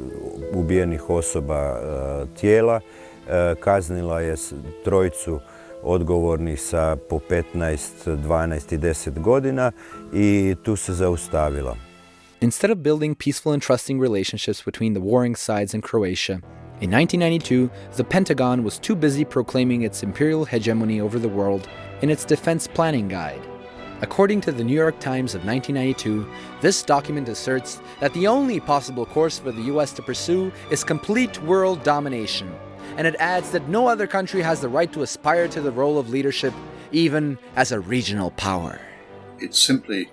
ubijenih osoba tijela, kaznila je trojicu odgovornih sa po 15, 12 i 10 godina i tu se zaustavila. Instead of building peaceful and trusting relationships between the warring sides in Croatia, in 1992, the Pentagon was too busy proclaiming its imperial hegemony over the world in its defense planning guide. According to the New York Times of 1992, this document asserts that the only possible course for the US to pursue is complete world domination, and it adds that no other country has the right to aspire to the role of leadership, even as a regional power. It's simply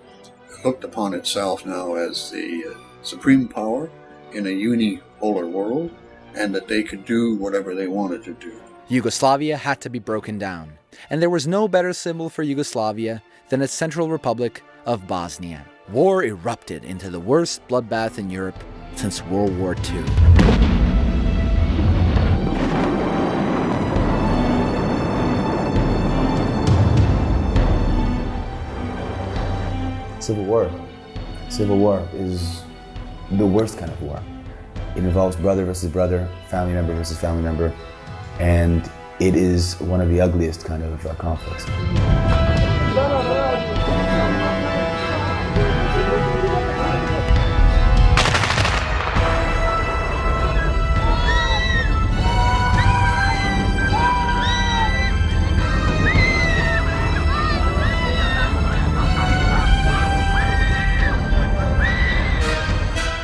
looked upon itself now as the supreme power in a unipolar world, and that they could do whatever they wanted to do. Yugoslavia had to be broken down, and there was no better symbol for Yugoslavia than its Central Republic of Bosnia. War erupted into the worst bloodbath in Europe since World War II. Civil war. Civil war is the worst kind of war. It involves brother versus brother, family member versus family member, and it is one of the ugliest kind of conflicts.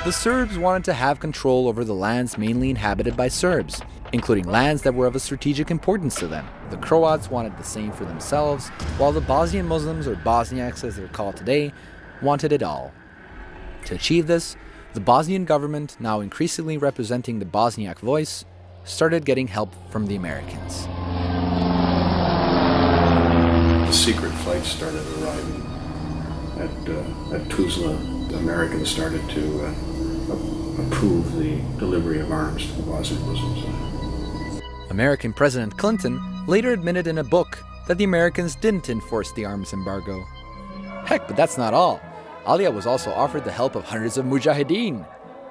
The Serbs wanted to have control over the lands mainly inhabited by Serbs, including lands that were of a strategic importance to them. The Croats wanted the same for themselves, while the Bosnian Muslims, or Bosniaks as they're called today, wanted it all. To achieve this, the Bosnian government, now increasingly representing the Bosniak voice, started getting help from the Americans. The secret flights started arriving at Tuzla. The Americans started to approve the delivery of arms to the Bosnian Muslims. American President Clinton later admitted in a book that the Americans didn't enforce the arms embargo. Heck, but that's not all. Alia was also offered the help of hundreds of mujahideen.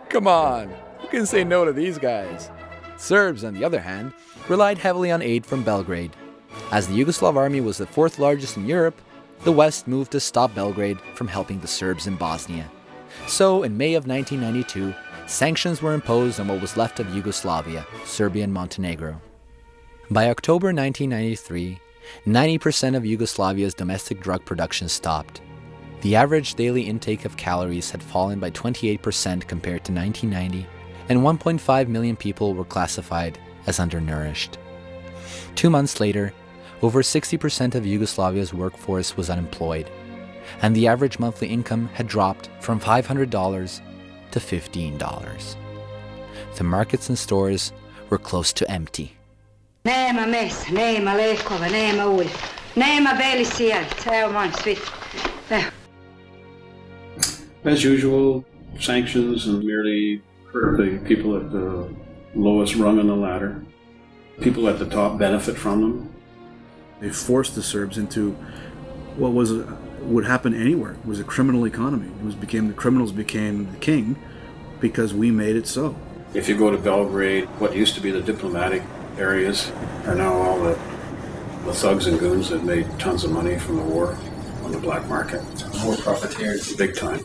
Come on, who can say no to these guys? Serbs, on the other hand, relied heavily on aid from Belgrade. As the Yugoslav army was the fourth largest in Europe, the West moved to stop Belgrade from helping the Serbs in Bosnia. So, in May of 1992, sanctions were imposed on what was left of Yugoslavia, Serbia and Montenegro. By October 1993, 90% of Yugoslavia's domestic drug production stopped. The average daily intake of calories had fallen by 28% compared to 1990, and 1.5 million people were classified as undernourished. 2 months later, over 60% of Yugoslavia's workforce was unemployed, and the average monthly income had dropped from $500 to $15. The markets and stores were close to empty. Nema mesa, nema lekova, nema ulja, nema beli sijalic, evo molim svit. As usual, sanctions merely hurt the people at the lowest rung on the ladder. People at the top benefit from them. They forced the Serbs into what would happen anywhere. It was a criminal economy. The criminals became the king because we made it so. If you go to Belgrade, what used to be the diplomatic areas are now all the thugs and goons that made tons of money from the war. on the black market. More profiteers, big time.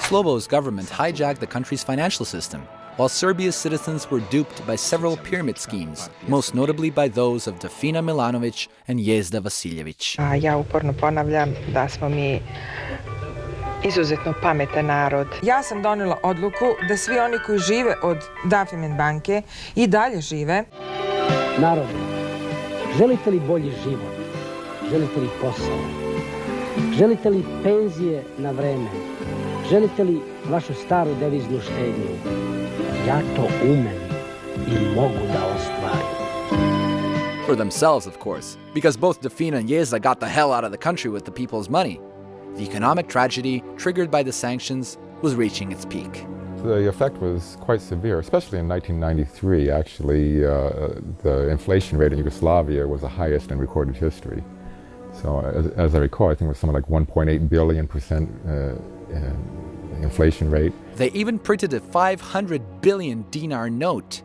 Slobo's government hijacked the country's financial system, while Serbia's citizens were duped by several pyramid schemes, most notably by those of Defina Milanović and Jezda Vasiljević. Ja uporno ponavljam da smo mi izuzetno pametan narod. Ja sam donela odluku da svi oni koji žive od Dafimen banke i dalje žive. Narode, želite li bolji život? Želite li posao? Želite li penzije na vreme? Želite li vašu staru deviznu štednju? Ja to umem I mogu da ostvarim. For themselves, of course, because both Defina and Jezda got the hell out of the country with the people's money. The economic tragedy, triggered by the sanctions, was reaching its peak. The effect was quite severe, especially in 1993. Actually, the inflation rate in Yugoslavia was the highest in recorded history. So, as I recall, I think it was something like 1.8 billion% inflation rate. They even printed a 500 billion dinar note.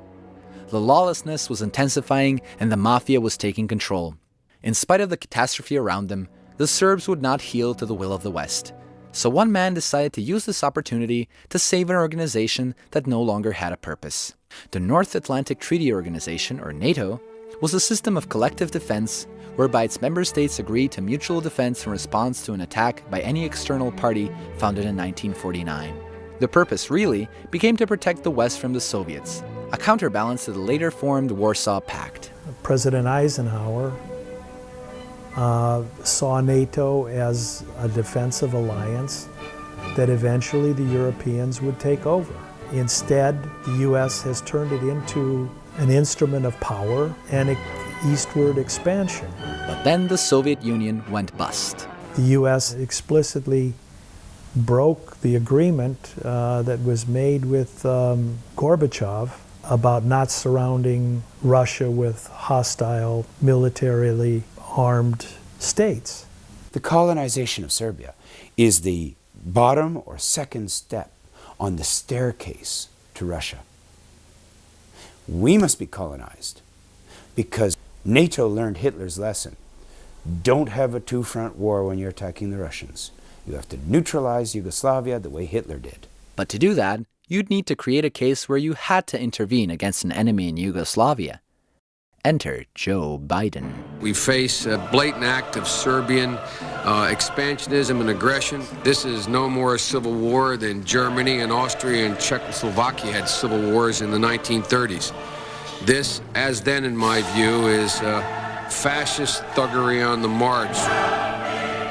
The lawlessness was intensifying and the mafia was taking control. In spite of the catastrophe around them, the Serbs would not yield to the will of the West. So one man decided to use this opportunity to save an organization that no longer had a purpose. The North Atlantic Treaty Organization, or NATO, was a system of collective defense whereby its member states agreed to mutual defense in response to an attack by any external party founded in 1949. The purpose, really, became to protect the West from the Soviets, a counterbalance to the later formed Warsaw Pact. President Eisenhower saw NATO as a defensive alliance that eventually the Europeans would take over. Instead, the U.S. has turned it into an instrument of power and eastward expansion. But then the Soviet Union went bust. The U.S. explicitly broke the agreement that was made with Gorbachev about not surrounding Russia with hostile, militarily armed states. The colonization of Serbia is the bottom or second step on the staircase to Russia. We must be colonized because NATO learned Hitler's lesson. Don't have a two-front war when you're attacking the Russians. You have to neutralize Yugoslavia the way Hitler did. But to do that, you'd need to create a case where you had to intervene against an enemy in Yugoslavia. Enter Joe Biden. We face a blatant act of Serbian expansionism and aggression. This is no more a civil war than Germany and Austria and Czechoslovakia had civil wars in the 1930s. This, as then in my view, is fascist thuggery on the march.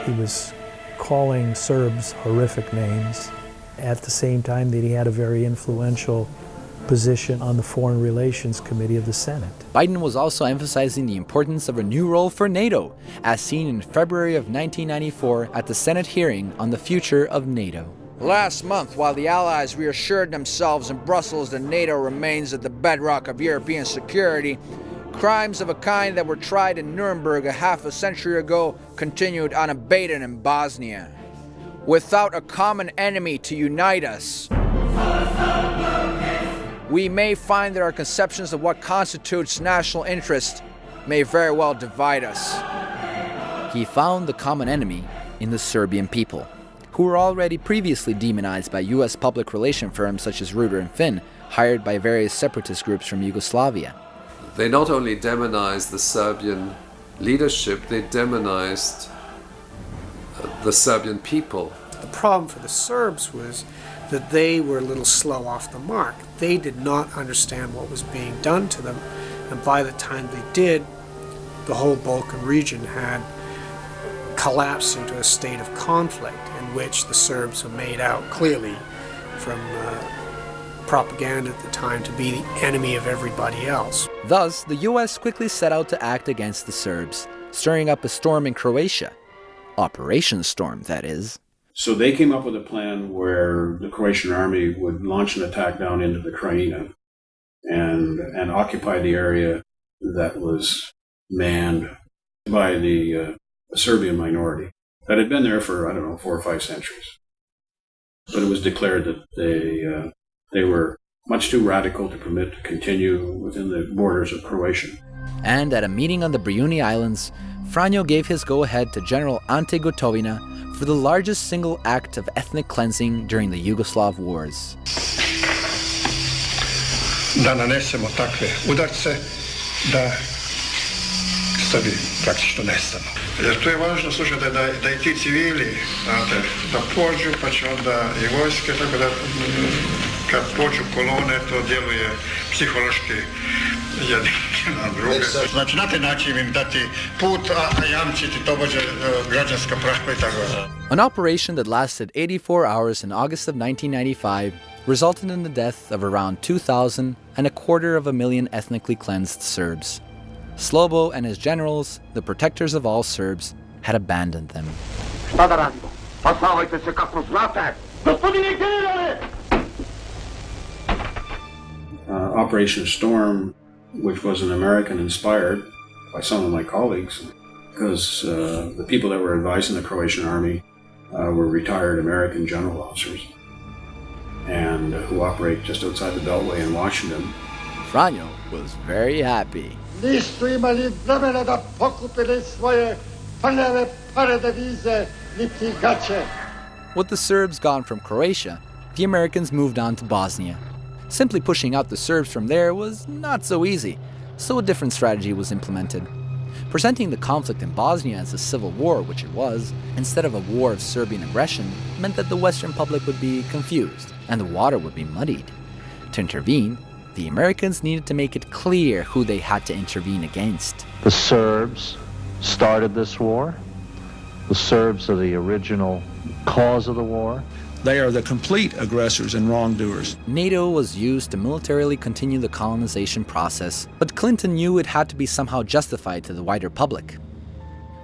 He was calling Serbs horrific names at the same time that he had a very influential position on the Foreign Relations Committee of the Senate. Biden was also emphasizing the importance of a new role for NATO, as seen in February of 1994 at the Senate hearing on the future of NATO. Last month, while the Allies reassured themselves in Brussels that NATO remains at the bedrock of European security, crimes of a kind that were tried in Nuremberg a half a century ago continued unabated in Bosnia. Without a common enemy to unite us, we may find that our conceptions of what constitutes national interest may very well divide us. He found the common enemy in the Serbian people, who were already previously demonized by U.S. public relation firms such as Reuter and Finn, hired by various separatist groups from Yugoslavia. They not only demonized the Serbian leadership, they demonized the Serbian people. The problem for the Serbs was that they were a little slow off the mark. They did not understand what was being done to them, and by the time they did, the whole Balkan region had collapsed into a state of conflict in which the Serbs were made out clearly from propaganda at the time to be the enemy of everybody else. Thus, the U.S. quickly set out to act against the Serbs, stirring up a storm in Croatia. Operation Storm, that is. So they came up with a plan where the Croatian army would launch an attack down into the Krajina and occupy the area that was manned by the Serbian minority that had been there for, 4 or 5 centuries. But it was declared that they were much too radical to permit to continue within the borders of Croatia. And at a meeting on the Briuni Islands, Franjo gave his go-ahead to General Ante Gotovina for the largest single act of ethnic cleansing during the Yugoslav wars. Da nanesemo takve udarce da Srbi praktično nestanu. Jer tu je važno, slušajte, da i ti civili, znate, da pođu, pa će onda i vojske, tako da kad pođu kolone, to djeluje psihološki jedni na druge. Znači, na taj način im dati put, a jamčiti tobože građanska prava i tako. An operation that lasted 84 hours in August of 1995 resulted in the death of around 2,000 and a quarter of a million ethnically cleansed Serbs. Slobo and his generals, the protectors of all Serbs, had abandoned them. Šta da radimo? Poznavajte se kako znate! Gospodine generale! Operation Storm, which was an American-inspired by some of my colleagues, because the people that were advising the Croatian army were retired American general officers, and who operate just outside the Beltway in Washington. Franjo was very happy. Nisu imali vremena da pokupili svoje prljave pare devize niti gaće. With the Serbs gone from Croatia, the Americans moved on to Bosnia. Simply pushing out the Serbs from there was not so easy, so a different strategy was implemented. Presenting the conflict in Bosnia as a civil war, which it was, instead of a war of Serbian aggression, meant that the Western public would be confused and the water would be muddied. To intervene, the Americans needed to make it clear who they had to intervene against. The Serbs started this war. The Serbs are the original cause of the war. They are the complete aggressors and wrongdoers. NATO was used to militarily continue the colonization process, but Clinton knew it had to be somehow justified to the wider public.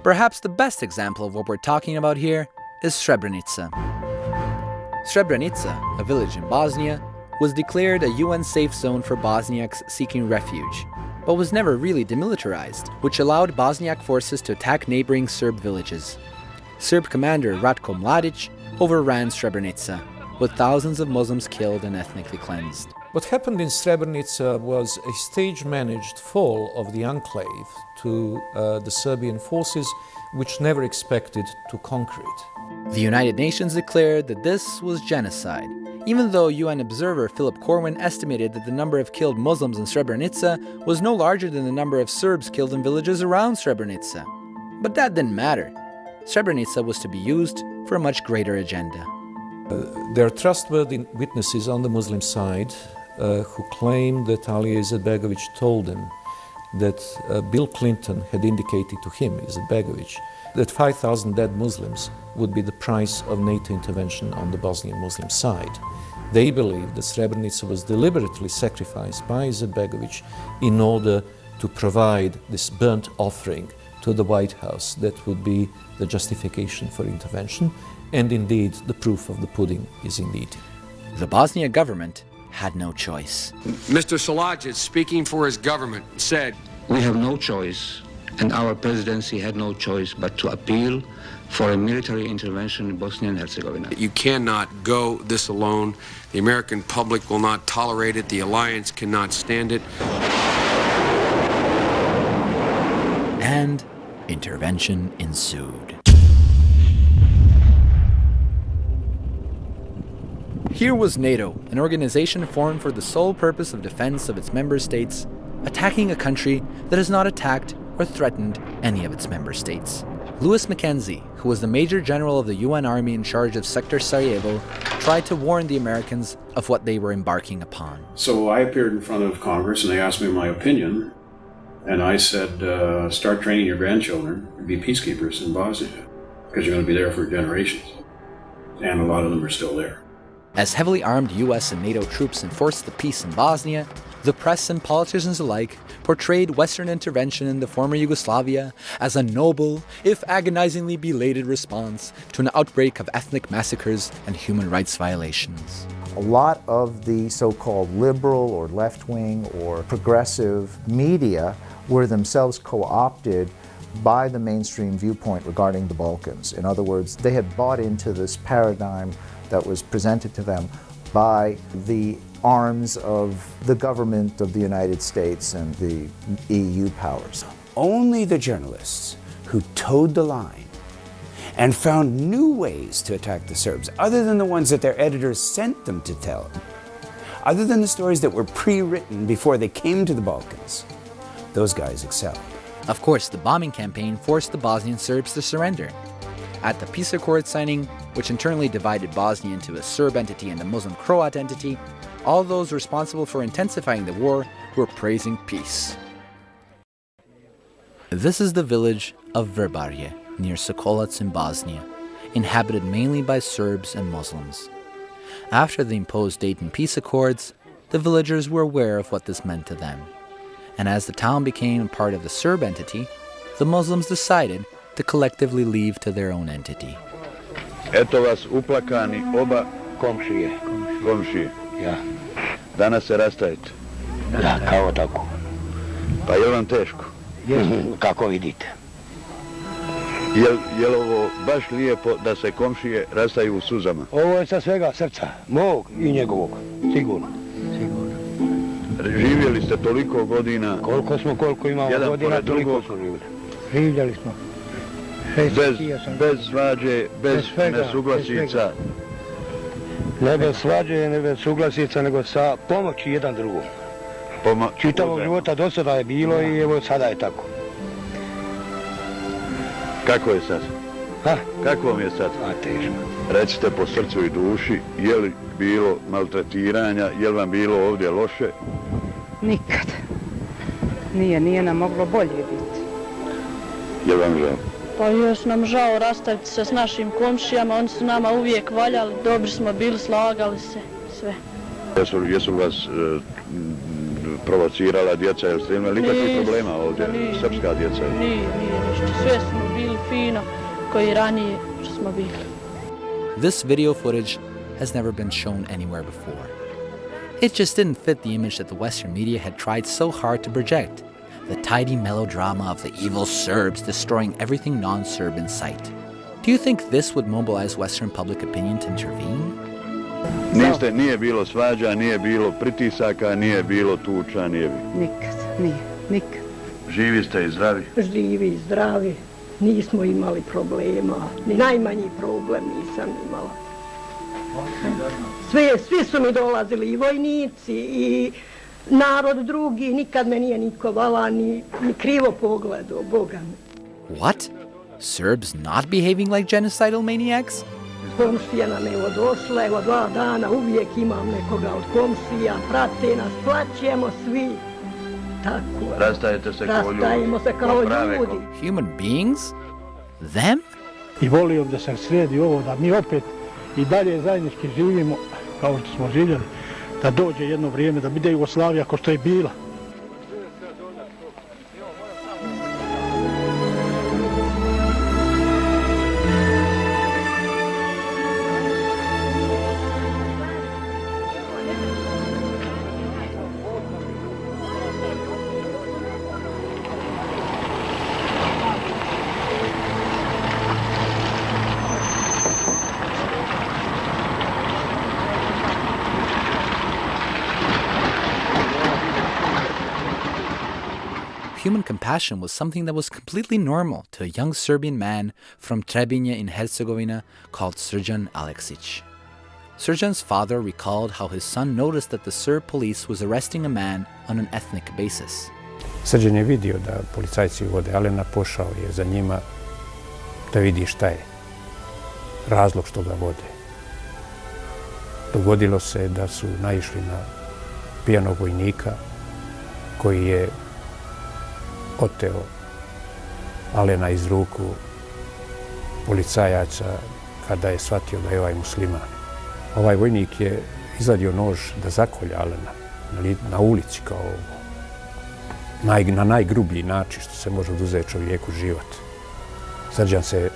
Perhaps the best example of what we're talking about here is Srebrenica. Srebrenica, a village in Bosnia, was declared a UN safe zone for Bosniaks seeking refuge, but was never really demilitarized, which allowed Bosniak forces to attack neighboring Serb villages. Serb commander Ratko Mladic overran Srebrenica, with thousands of Muslims killed and ethnically cleansed. What happened in Srebrenica was a stage-managed fall of the enclave to the Serbian forces, which never expected to conquer it. The United Nations declared that this was genocide, even though UN observer Philip Corwin estimated that the number of killed Muslims in Srebrenica was no larger than the number of Serbs killed in villages around Srebrenica. But that didn't matter. Srebrenica was to be used for a much greater agenda. There are trustworthy witnesses on the Muslim side who claim that Ali Izetbegovic told them that Bill Clinton had indicated to him, Izetbegovic, that 5,000 dead Muslims would be the price of NATO intervention on the Bosnian Muslim side. They believe that Srebrenica was deliberately sacrificed by Izetbegovic in order to provide this burnt offering to the White House that would be the justification for intervention, and indeed the proof of the pudding is indeed. The Bosnia government had no choice. Mr. Salajic, speaking for his government, said, "We have no choice, and our presidency had no choice but to appeal for a military intervention in Bosnia and Herzegovina. You cannot go this alone. The American public will not tolerate it. The alliance cannot stand it." And intervention ensued. Here was NATO, an organization formed for the sole purpose of defense of its member states, attacking a country that has not attacked or threatened any of its member states. Louis Mackenzie, who was the Major General of the UN Army in charge of Sector Sarajevo, tried to warn the Americans of what they were embarking upon. So I appeared in front of Congress and they asked me my opinion. And I said, start training your grandchildren to be peacekeepers in Bosnia, because you're going to be there for generations. And a lot of them are still there. As heavily armed US and NATO troops enforced the peace in Bosnia, the press and politicians alike portrayed Western intervention in the former Yugoslavia as a noble, if agonizingly belated response to an outbreak of ethnic massacres and human rights violations. A lot of the so-called liberal or left-wing or progressive media were themselves co-opted by the mainstream viewpoint regarding the Balkans. In other words, they had bought into this paradigm that was presented to them by the arms of the government of the United States and the EU powers. Only the journalists who towed the line and found new ways to attack the Serbs, other than the ones that their editors sent them to tell, other than the stories that were pre-written before they came to the Balkans. Those guys excelled. Of course, the bombing campaign forced the Bosnian Serbs to surrender. At the peace accord signing, which internally divided Bosnia into a Serb entity and a Muslim Croat entity, all those responsible for intensifying the war were praising peace. This is the village of Vrbarje, near Sokolac in Bosnia, inhabited mainly by Serbs and Muslims. After the imposed Dayton peace accords, the villagers were aware of what this meant to them. And as the town became a part of the Serb entity, the Muslims decided to collectively leave to their own entity. Eto vas uplakani oba komšije. Ja. Danas se rastajete. Da, kao tako. Pa je vam teško? Kako vidite. Je li ovo baš lijepo da se komšije rastaju u suzama? Ovo je sa svega srca, mog i njegovog, sigurno. Živjeli ste toliko godina. Koliko imamo godina, toliko smo živjeli. Živjeli smo. Bez svađe, bez nesuglasica. Ne bez svađe, ne bez suglasica, nego sa pomoći jedan drugom. Čitavog života do sada je bilo i evo sada je tako. Kako je sad? Kako vam je sad? Teško. Recite po srcu i duši, je li bilo maltretiranja, je li vam bilo ovdje loše? Nikad. Nije nam moglo bolje biti. Je li vam žao? Pa još nam žao rastaviti se s našim komšijama, oni su nama uvijek valjali, dobri smo bili, slagali se, sve. Jesu li vas provocirala djeca, jel ste imali nikakvih problema ovdje, srpska djeca? Nije ništa, sve smo bili fino, koji ranije što smo bili. This video footage has never been shown anywhere before. It just didn't fit the image that the Western media had tried so hard to project. The tidy melodrama of the evil Serbs destroying everything non-Serb in sight. Do you think this would mobilize Western public opinion to intervene? Nije bilo svađa, nije bilo pritisaka, nije bilo tuča, nije bilo. Nikad. Živi ste i zdravi? Živi i zdravi, nismo imali problema, ni najmanji problem nisam imala. Svi su mi dolazili, i vojnici, i narod drugi, nikad me nije niko vala, ni krivo pogledao, Boga mi. What? Serbs not behaving like genocidal maniacs? Komšija nam evo došla, evo 2 dana, uvijek imam nekoga od komšija, prate nas, plaćemo svi. Tako. Rastajemo se kao ljudi. Human beings? Them? I volio da se sredi ovo, da mi opet i dalje zajednički živimo kao što smo živjeli, da dođe jedno vrijeme, da bude Jugoslavija kao što je bila. Human compassion was something that was completely normal to a young Serbian man from Trebinje in Herzegovina called Srđan Aleksić. Srđan's father recalled how his son noticed that the Serb police was arresting a man on an ethnic basis. Srđan je vidio da policajci vode Alena, pošao je za njima da vidi šta je razlog što ga vode. Dogodilo se da su naišli na pijanog vojnika koji je oteo Alena iz ruku policajaca kada je shvatio da je ovaj musliman. Ovaj vojnik je izvadio nož da zakolja Alena na ulici kao na najgrublji način što se može oduzeti čovjeku život. Srđan se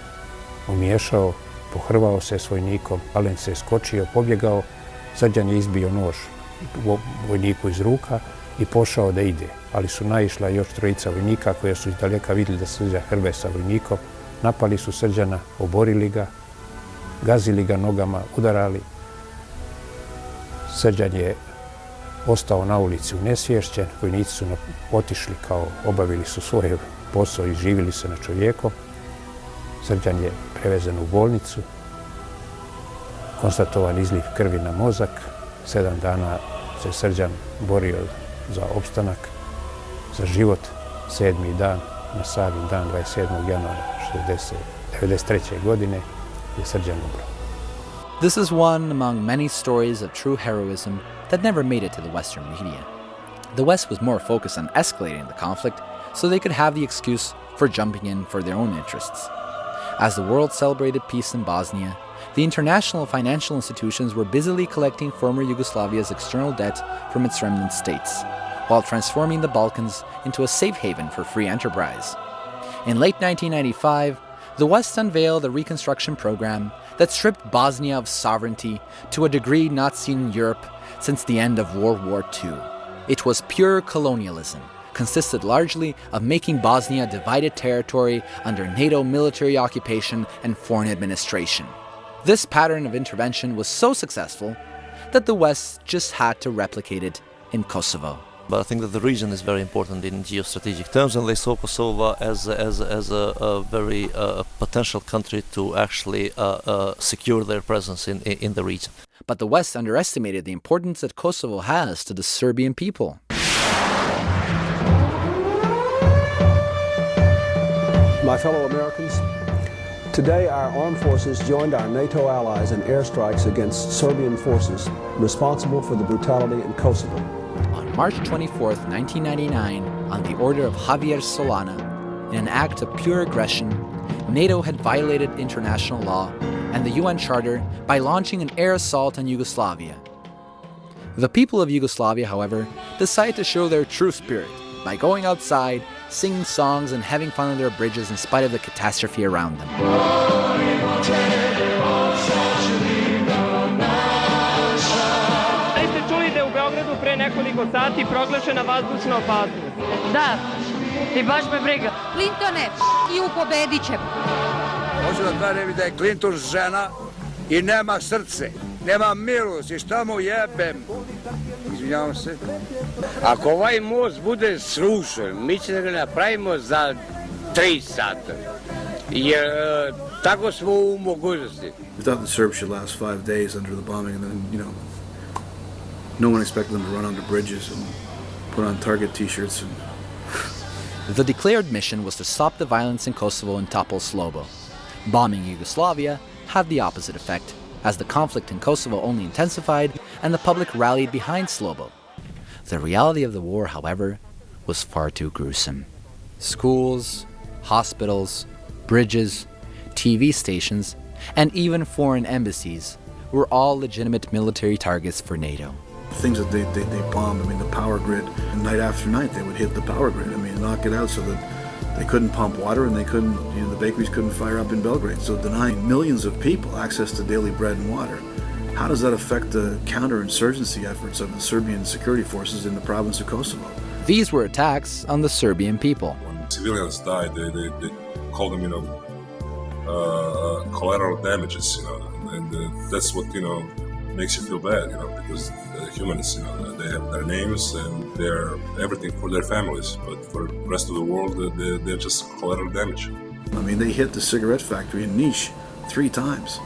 umiješao, pohrvao se s vojnikom, Alen se je skočio, pobjegao, Srđan je izbio nož vojniku iz ruka i pošao da ide, ali su naišla još 3 vojnika koja su izdaleka vidjeli da Srđan hrbe sa vojnikom, napali su Srđana, oborili ga, gazili ga nogama, udarali. Srđan je ostao na ulici unesvješćen, vojnici su otišli kao obavili su svoj posao i živjeli se na čovjekom. Srđan je prevezen u bolnicu, konstatovan izliv krvi na mozak, 7 dana se Srđan borio za opstanak, za život. 7. dan, na sami dan, 27. januara 1993. godine, je Srđan umro. This is one among many stories of true heroism that never made it to the Western media. The West was more focused on escalating the conflict so they could have the excuse for jumping in for their own interests. As the world celebrated peace in Bosnia, the international financial institutions were busily collecting former Yugoslavia's external debt from its remnant states, while transforming the Balkans into a safe haven for free enterprise. In late 1995, the West unveiled a reconstruction program that stripped Bosnia of sovereignty to a degree not seen in Europe since the end of World War II. It was pure colonialism, consisted largely of making Bosnia a divided territory under NATO military occupation and foreign administration. This pattern of intervention was so successful that the West just had to replicate it in Kosovo. But I think that the region is very important in geostrategic terms, and they saw Kosovo as a very potential country to actually secure their presence in the region. But the West underestimated the importance that Kosovo has to the Serbian people. My fellow Americans, today our armed forces joined our NATO allies in airstrikes against Serbian forces responsible for the brutality in Kosovo. On March 24, 1999, on the order of Javier Solana, in an act of pure aggression, NATO had violated international law and the UN Charter by launching an air assault on Yugoslavia. The people of Yugoslavia, however, decided to show their true spirit by going outside, singing songs and having fun on their bridges in spite of the catastrophe around them. Pre nekoliko sati proglašena vazdušna opasnost. Da, i baš me briga. Clintone, i pobedit ćemo. Hoću da kažem da je Clinton žena i nema srce, nema milosti, šta mu jebem. Izvinjavam se. Ako ovaj most bude srušen, mi ćemo ga napravimo za 3 sata. Jer tako smo u mogućnosti. We thought the Serbs should last 5 days under the bombing, and then, no one expected them to run onto bridges and put on Target t-shirts. The declared mission was to stop the violence in Kosovo and topple Slobo. Bombing Yugoslavia had the opposite effect, as the conflict in Kosovo only intensified and the public rallied behind Slobo. The reality of the war, however, was far too gruesome. Schools, hospitals, bridges, TV stations, and even foreign embassies were all legitimate military targets for NATO. Things that they bombed, the power grid, and night after night they would hit the power grid, knock it out so that they couldn't pump water and they couldn't, the bakeries couldn't fire up in Belgrade. So denying millions of people access to daily bread and water, how does that affect the counterinsurgency efforts of the Serbian security forces in the province of Kosovo? These were attacks on the Serbian people. When civilians died, they called them, collateral damages, and that's what, makes you feel bad, because humans, they have their names and they're everything for their families, but for the rest of the world, they're just collateral damage. They hit the cigarette factory in Niš 3 times.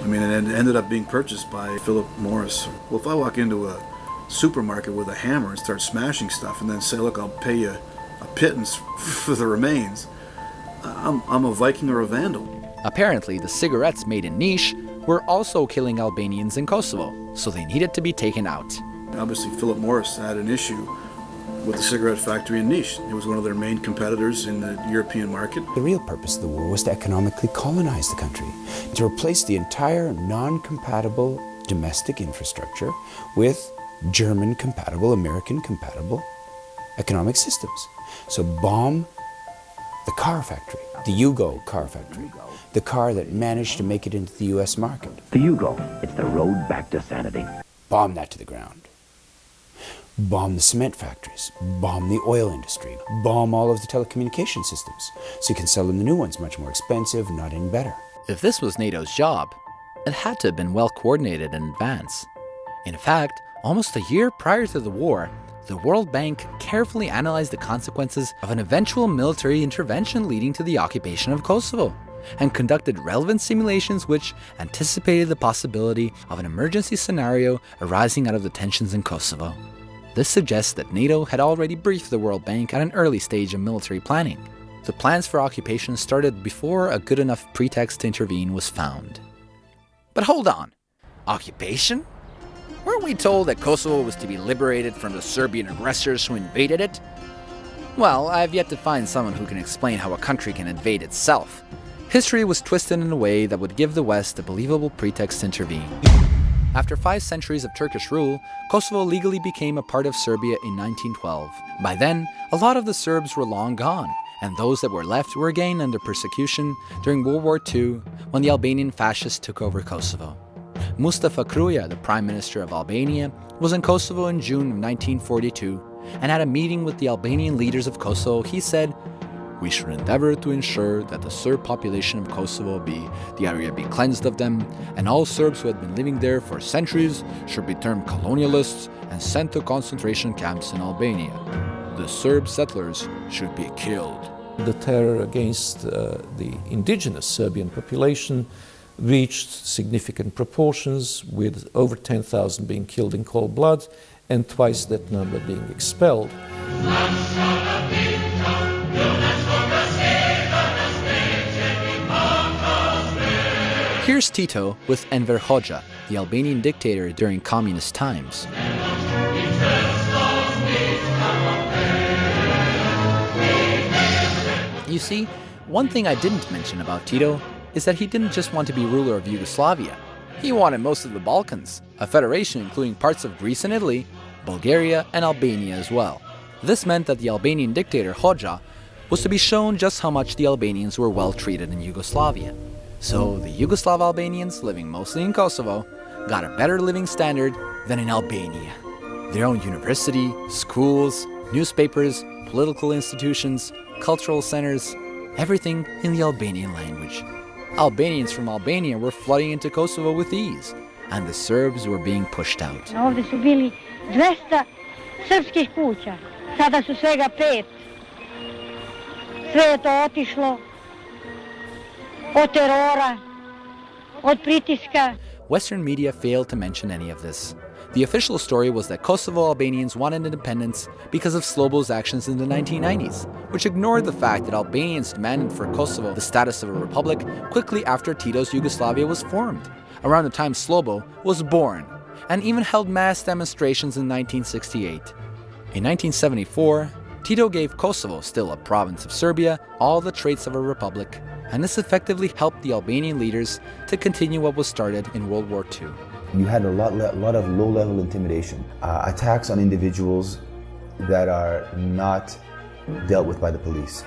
And it ended up being purchased by Philip Morris. Well, if I walk into a supermarket with a hammer and start smashing stuff and then say, look, I'll pay you a pittance for the remains, I'm a Viking or a Vandal. Apparently, the cigarettes made in Niš were also killing Albanians in Kosovo, so they needed to be taken out. Obviously, Philip Morris had an issue with the cigarette factory in Niš. It was one of their main competitors in the European market. The real purpose of the war was to economically colonize the country, to replace the entire non-compatible domestic infrastructure with German-compatible, American-compatible economic systems. So bomb the car factory, the Yugo car factory, the car that managed to make it into the U.S. market. The Yugo, it's the road back to sanity. Bomb that to the ground. Bomb the cement factories, bomb the oil industry, bomb all of the telecommunication systems, so you can sell them the new ones much more expensive, not any better. If this was NATO's job, it had to have been well coordinated in advance. In fact, almost a year prior to the war, the World Bank carefully analyzed the consequences of an eventual military intervention leading to the occupation of Kosovo, and conducted relevant simulations which anticipated the possibility of an emergency scenario arising out of the tensions in Kosovo. This suggests that NATO had already briefed the World Bank at an early stage of military planning. The plans for occupation started before a good enough pretext to intervene was found. But hold on, occupation? Weren't we told that Kosovo was to be liberated from the Serbian aggressors who invaded it? Well, I have yet to find someone who can explain how a country can invade itself. History was twisted in a way that would give the West a believable pretext to intervene. After 5 centuries of Turkish rule, Kosovo legally became a part of Serbia in 1912. By then, a lot of the Serbs were long gone, and those that were left were again under persecution during World War II when the Albanian fascists took over Kosovo. Mustafa Kruja, the Prime Minister of Albania, was in Kosovo in June of 1942, and at a meeting with the Albanian leaders of Kosovo, he said, "We should endeavor to ensure that the Serb population of Kosovo the area be cleansed of them, and all Serbs who had been living there for centuries should be termed colonialists and sent to concentration camps in Albania. The Serb settlers should be killed." The terror against the indigenous Serbian population reached significant proportions, with over 10,000 being killed in cold blood and twice that number being expelled. Here's Tito with Enver Hoxha, the Albanian dictator during communist times. You see, one thing I didn't mention about Tito is that he didn't just want to be ruler of Yugoslavia. He wanted most of the Balkans, a federation including parts of Greece and Italy, Bulgaria and Albania as well. This meant that the Albanian dictator Hoxha was to be shown just how much the Albanians were well treated in Yugoslavia. So the Yugoslav Albanians living mostly in Kosovo got a better living standard than in Albania. Their own university, schools, newspapers, political institutions, cultural centers, everything in the Albanian language. Albanians from Albania were flooding into Kosovo with ease, and the Serbs were being pushed out. Ovdje su bili 200 srpskih kuća, sada su svega 5. Sve je to otišlo od terora, od pritiska. Western media failed to mention any of this. The official story was that Kosovo Albanians wanted independence because of Slobo's actions in the 1990s, which ignored the fact that Albanians demanded for Kosovo the status of a republic quickly after Tito's Yugoslavia was formed, around the time Slobo was born, and even held mass demonstrations in 1968. In 1974, Tito gave Kosovo, still a province of Serbia, all the traits of a republic, and this effectively helped the Albanian leaders to continue what was started in World War II. You had a lot of low-level intimidation, attacks on individuals that are not dealt with by the police,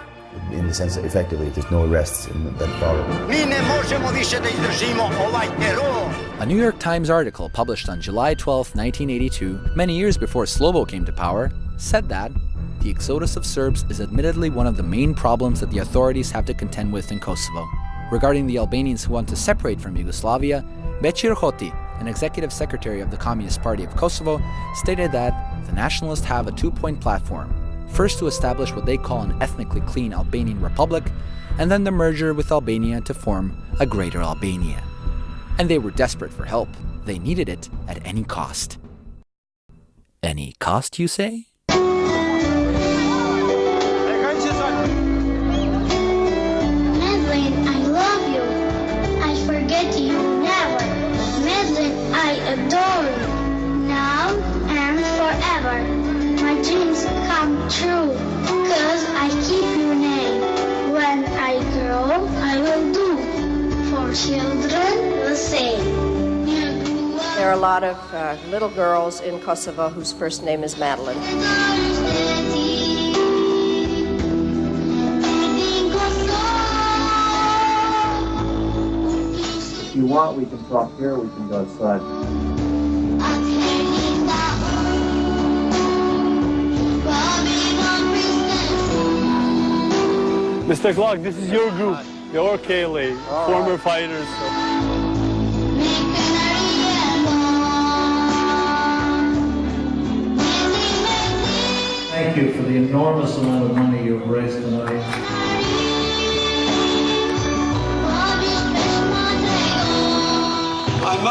in the sense that effectively there's no arrests that follow. A New York Times article published on July 12, 1982, many years before Slobo came to power, said that the exodus of Serbs is admittedly one of the main problems that the authorities have to contend with in Kosovo. Regarding the Albanians who want to separate from Yugoslavia, Beqir Hoti, an executive secretary of the Communist Party of Kosovo, stated that the nationalists have a 2-point platform. First, to establish what they call an ethnically clean Albanian republic, and then the merger with Albania to form a greater Albania. And they were desperate for help. They needed it at any cost. Any cost, you say? Medlin, I love you. I forget you never. Medlin, I adore you. Now and forever. My dreams come true. 'Cause I keep your name. When I grow, I will do. For children the same. There are a lot of little girls in Kosovo whose first name is Madeline. If you want, we can talk here, we can go outside. Mr. Glock, this is your group, the Orkale, former fighters. Thank you for the enormous amount of money you've raised tonight.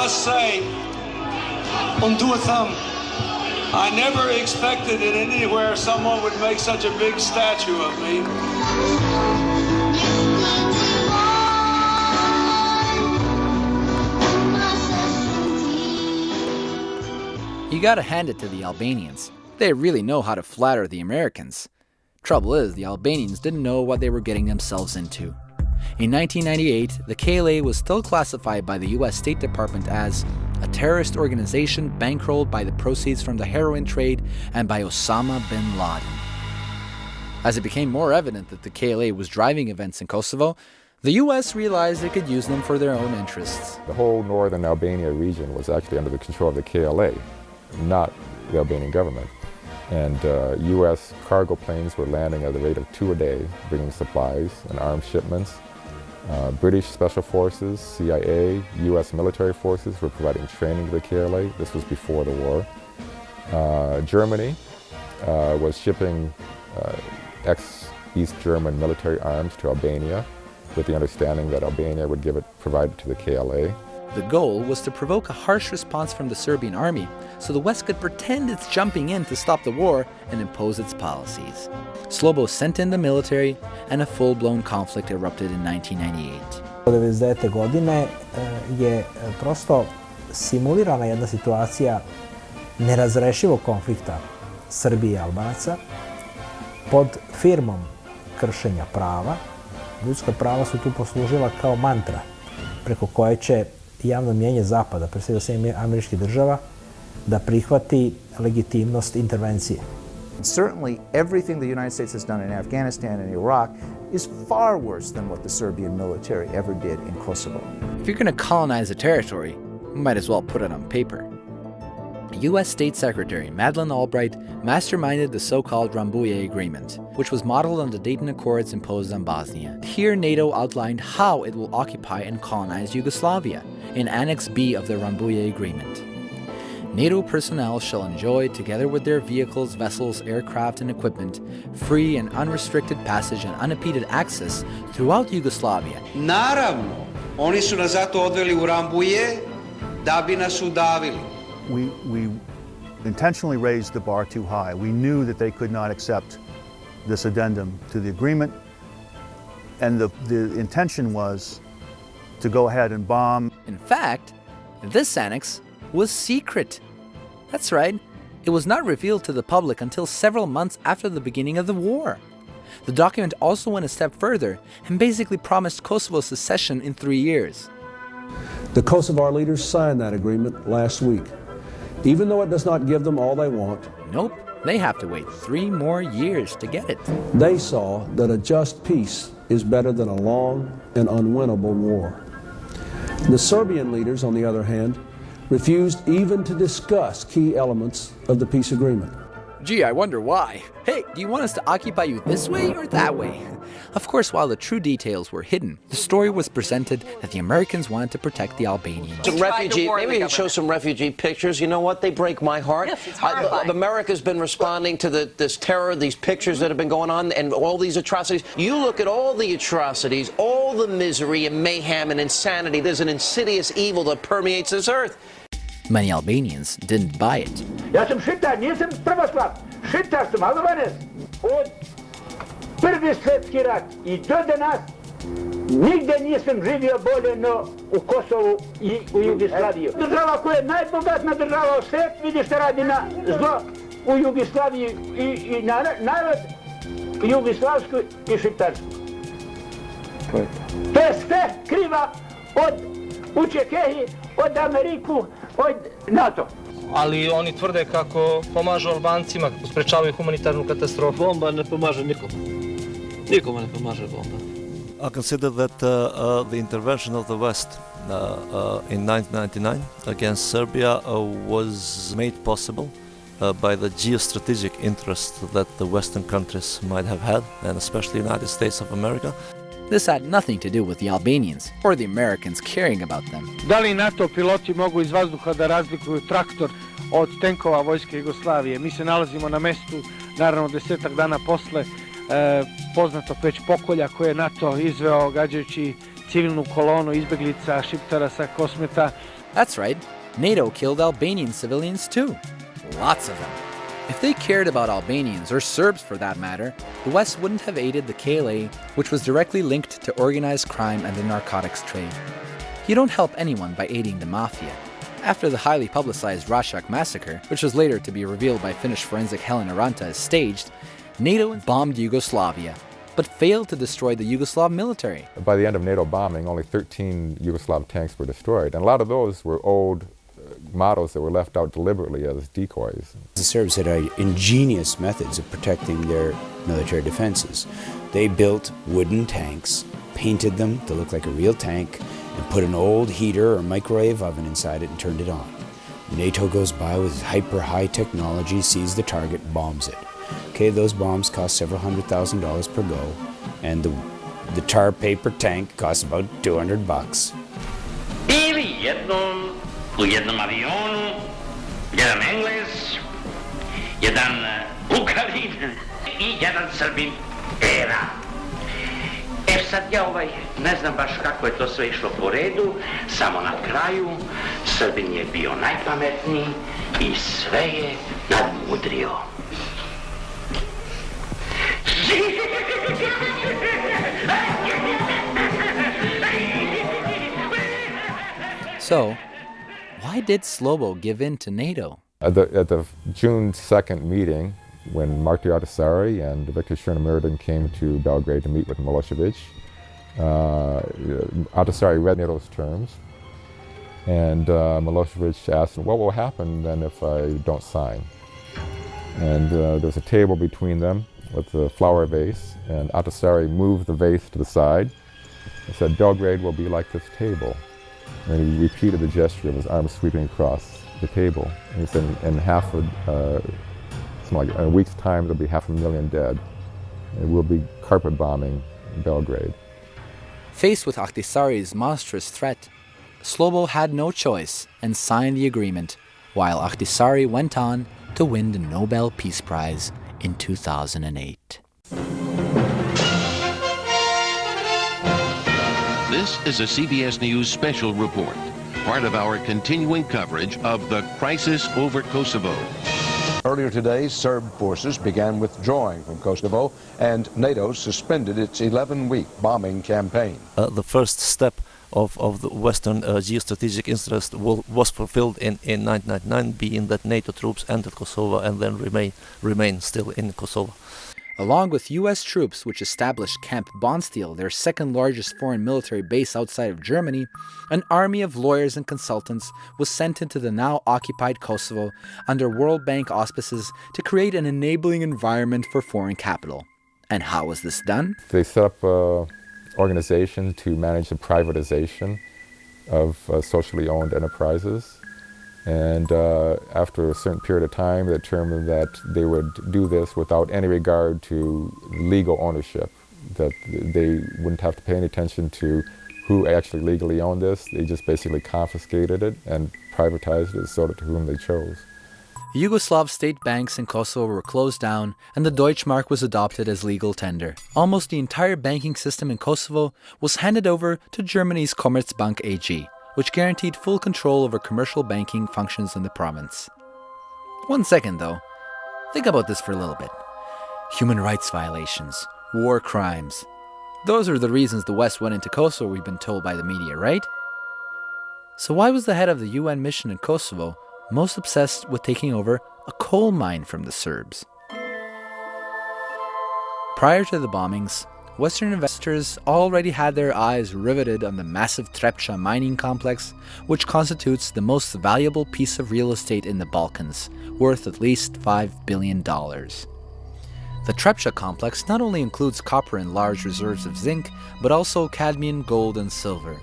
must say, Unduatham, I never expected that anywhere someone would make such a big statue of me. You gotta hand it to the Albanians. They really know how to flatter the Americans. Trouble is, the Albanians didn't know what they were getting themselves into. In 1998, the KLA was still classified by the US State Department as a terrorist organization bankrolled by the proceeds from the heroin trade and by Osama bin Laden. As it became more evident that the KLA was driving events in Kosovo, the US realized it could use them for their own interests. The whole northern Albania region was actually under the control of the KLA, not the Albanian government. And US cargo planes were landing at the rate of 2 a day, bringing supplies and arms shipments. British Special Forces, CIA, US military forces were providing training to the KLA. This was before the war. Germany was shipping ex-East German military arms to Albania with the understanding that Albania would provide it to the KLA. The goal was to provoke a harsh response from the Serbian army so the West could pretend it's jumping in to stop the war and impose its policies. Slobo sent in the military and a full-blown conflict erupted in 1998. 1999. godine je prosto simulirana jedna situacija nerazrešivog konflikta Srbije i Albanaca pod firmom kršenja prava. Ljudska prava su tu poslužila kao mantra preko koje će javno mnijenje Zapada, pre svega Sjedinjenih Američkih Država, da prihvati legitimnost intervencije. Certainly, everything the United States has done in Afghanistan and Iraq is far worse than what the Serbian military ever did in Kosovo. If you're going to colonize a territory, you might as well put it on paper. U.S. State Secretary Madeleine Albright masterminded the so-called Rambouillet Agreement, which was modeled on the Dayton Accords imposed on Bosnia. Here, NATO outlined how it will occupy and colonize Yugoslavia in Annex B of the Rambouillet Agreement. NATO personnel shall enjoy, together with their vehicles, vessels, aircraft, and equipment, free and unrestricted passage and unimpeded access throughout Yugoslavia. Naravno, oni su nas zato odveli u Rambouillet da bi nas udavili. We intentionally raised the bar too high. We knew that they could not accept this addendum to the agreement, and the intention was to go ahead and bomb. In fact, this annex was secret. That's right, it was not revealed to the public until several months after the beginning of the war. The document also went a step further and basically promised Kosovo secession in 3 years. The Kosovar leaders signed that agreement last week. Even though it does not give them all they want, nope, they have to wait 3 more years to get it. They saw that a just peace is better than a long and unwinnable war. The Serbian leaders, on the other hand, refused even to discuss key elements of the peace agreement. Gee, I wonder why. Hey, do you want us to occupy you this way or that way? Of course, while the true details were hidden, the story was presented that the Americans wanted to protect the Albanians. Some refugee, maybe we can show some refugee pictures. You know what? They break my heart. Yes, it's horrifying. America's been responding to this terror, these pictures that have been going on, and all these atrocities. You look at all the atrocities, all the misery and mayhem and insanity. There's an insidious evil that permeates this earth. Many Albanians didn't buy it. Ja sam Šitar, nisam prvoslav. Šitar sam, Albanac. Od Prvi svjetski rat i do danas nigde nisam živio bolje no u Kosovu i u Jugoslaviji. Država koja je najbogatna država u svijet, vidi što radi na zlo u Jugoslaviji i narod jugoslavsku i šiptarsku. To je sve kriva od UČK, od Ameriku, od NATO. Ali oni tvrde kako pomažu Albancima, kako sprečavaju humanitarnu katastrofu. Bomba ne pomaže nikom. Nikome ne pomaže bomba. I consider that the intervention of the West in 1999 against Serbia was made possible by the geostrategic interest that the Western countries might have had, and especially the United States of America. This had nothing to do with the Albanians or the Americans caring about them. Da li NATO piloti mogu iz vazduha da razlikuju traktor od tenkova vojske Jugoslavije? Mi se nalazimo na mestu, naravno 10 dana posle poznatog već pokolja koje je NATO izveo gađajući civilnu kolonu izbeglica Šiptara sa Kosmeta. That's right, NATO killed Albanian civilians too. Lots of them. If they cared about Albanians, or Serbs for that matter, the West wouldn't have aided the KLA, which was directly linked to organized crime and the narcotics trade. You don't help anyone by aiding the mafia. After the highly publicized Rashak massacre, which was later to be revealed by Finnish forensic Helena Ranta as staged, NATO bombed Yugoslavia, but failed to destroy the Yugoslav military. By the end of NATO bombing, only 13 Yugoslav tanks were destroyed, and a lot of those were old models that were left out deliberately as decoys. The Serbs had ingenious methods of protecting their military defenses. They built wooden tanks, painted them to look like a real tank, and put an old heater or microwave oven inside it and turned it on. NATO goes by with hyper-high technology, sees the target, bombs it. Okay, those bombs cost several $100,000 per go, and the tar paper tank costs about $200. Ili u jednom avionu, jedan Englez, jedan Bukarin I jedan Srbin era. Sad ja ne znam baš kako je to sve išlo po redu, samo na kraju Srbin je bio najpametniji I sve je nadmudrio. So, why did Slobo give in to NATO? At the June 2nd meeting, when Marti Ahtisaari and Viktor Chernomyrdin came to Belgrade to meet with Milosevic, Ahtisaari read NATO's terms, and Milosevic asked, what will happen then if I don't sign? And there was a table between them with a flower vase, and Ahtisaari moved the vase to the side and said, Belgrade will be like this table. And he repeated the gesture of his arms sweeping across the table. And he said, in a week's time, there'll be 500,000 dead. And we'll be carpet bombing Belgrade. Faced with Ahtisaari's monstrous threat, Slobo had no choice and signed the agreement, while Ahtisaari went on to win the Nobel Peace Prize in 2008. This is a CBS News special report, part of our continuing coverage of the crisis over Kosovo. Earlier today, Serb forces began withdrawing from Kosovo, and NATO suspended its 11-week bombing campaign. The first step of the Western geostrategic interest was fulfilled in 1999, being that NATO troops entered Kosovo and then remain still in Kosovo. Along with U.S. troops, which established Camp Bondsteel, their second largest foreign military base outside of Germany, an army of lawyers and consultants was sent into the now occupied Kosovo under World Bank auspices to create an enabling environment for foreign capital. And how was this done? They set up an organization to manage the privatization of socially owned enterprises. And after a certain period of time, they determined that they would do this without any regard to legal ownership, that they wouldn't have to pay any attention to who actually legally owned this. They just basically confiscated it and privatized it, sold it to whom they chose. Yugoslav state banks in Kosovo were closed down, and the Deutschmark was adopted as legal tender. Almost the entire banking system in Kosovo was handed over to Germany's Commerzbank AG, which guaranteed full control over commercial banking functions in the province. 1 second though, think about this for a little bit. Human rights violations, war crimes. Those are the reasons the West went into Kosovo, we've been told by the media, right? So why was the head of the UN mission in Kosovo most obsessed with taking over a coal mine from the Serbs? Prior to the bombings, Western investors already had their eyes riveted on the massive Trepča mining complex, which constitutes the most valuable piece of real estate in the Balkans, worth at least $5 billion. The Trepča complex not only includes copper and large reserves of zinc, but also cadmium, gold, and silver.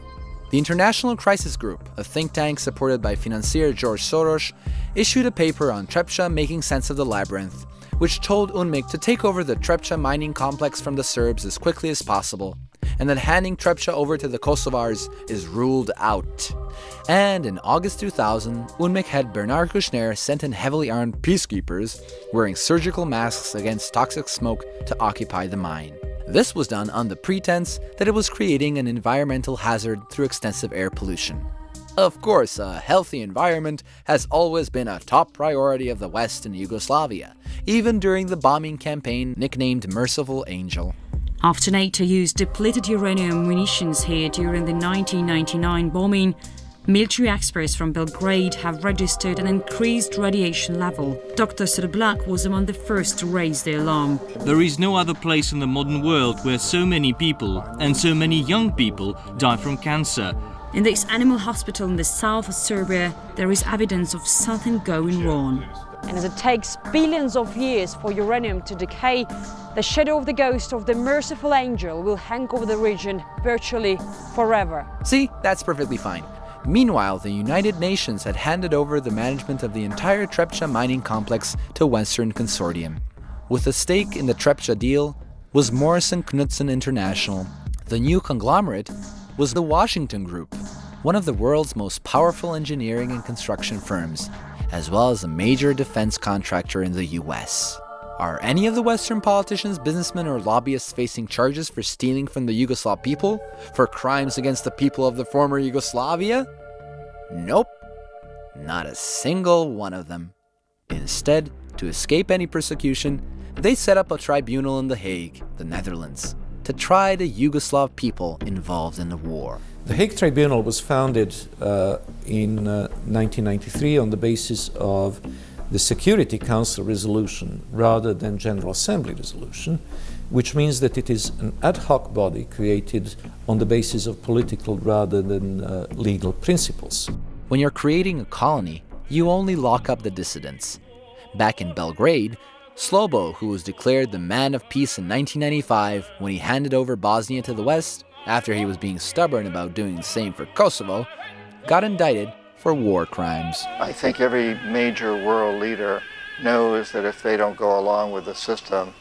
The International Crisis Group, a think tank supported by financier George Soros, issued a paper on Trepča making sense of the labyrinth, which told UNMIK to take over the Trepča mining complex from the Serbs as quickly as possible, and that handing Trepča over to the Kosovars is ruled out. And in August 2000, UNMIK head Bernard Kouchner sent in heavily armed peacekeepers wearing surgical masks against toxic smoke to occupy the mine. This was done on the pretense that it was creating an environmental hazard through extensive air pollution. Of course, a healthy environment has always been a top priority of the West in Yugoslavia, even during the bombing campaign nicknamed Merciful Angel. After NATO used depleted uranium munitions here during the 1999 bombing, military experts from Belgrade have registered an increased radiation level. Dr. Srblak was among the first to raise the alarm. There is no other place in the modern world where so many people, and so many young people, die from cancer. In this animal hospital in the south of Serbia, there is evidence of something going wrong. And as it takes billions of years for uranium to decay, the shadow of the ghost of the Merciful Angel will hang over the region virtually forever. See, that's perfectly fine. Meanwhile, the United Nations had handed over the management of the entire Trepča mining complex to Western Consortium. With a stake in the Trepča deal was Morrison Knudsen International. The new conglomerate was the Washington Group, one of the world's most powerful engineering and construction firms, as well as a major defense contractor in the US. Are any of the Western politicians, businessmen, or lobbyists facing charges for stealing from the Yugoslav people? For crimes against the people of the former Yugoslavia? Nope. Not a single one of them. Instead, to escape any persecution, they set up a tribunal in The Hague, the Netherlands, to try the Yugoslav people involved in the war. The Hague Tribunal was founded in 1993 on the basis of the Security Council resolution rather than General Assembly resolution, which means that it is an ad hoc body created on the basis of political rather than legal principles. When you're creating a colony, you only lock up the dissidents. Back in Belgrade, Slobo, who was declared the man of peace in 1995 when he handed over Bosnia to the West, after he was being stubborn about doing the same for Kosovo, got indicted for war crimes. I think every major world leader knows that if they don't go along with the system,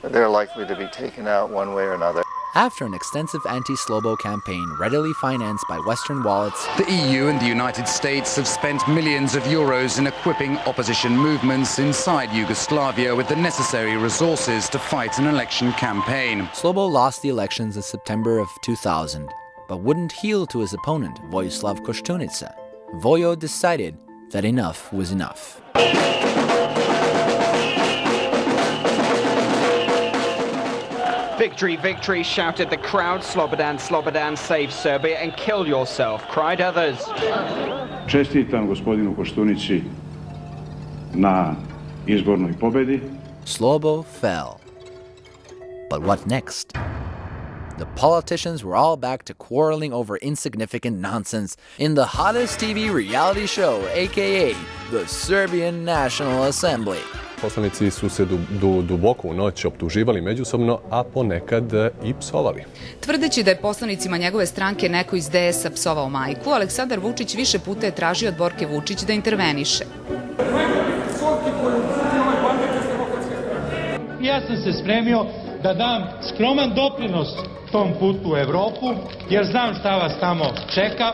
they're likely to be taken out one way or another. After an extensive anti-Slobo campaign readily financed by Western wallets, the EU and the United States have spent millions of euros in equipping opposition movements inside Yugoslavia with the necessary resources to fight an election campaign. Slobo lost the elections in September of 2000, but wouldn't heel to his opponent, Vojislav Koštunica. Vojo decided that enough was enough. Victory, victory, shouted the crowd. Slobodan, Slobodan, save Serbia and kill yourself, cried others. Čestitam gospodinu Koštunici na izbornoj pobedi. Slobo fell. But what next? The politicians were all back to quarreling over insignificant nonsense in the hottest TV reality show, aka the Serbian National Assembly. Poslanici su se duboko u noć optuživali međusobno, a ponekad i psovali. Tvrdeći da je poslanicima njegove stranke neko iz DS-a psovao majku, Aleksandar Vučić više puta je tražio od Borke Vučić da interveniše. Ja sam se spremio da dam skroman doprinos tom putu u Evropu, jer znam šta vas tamo čeka,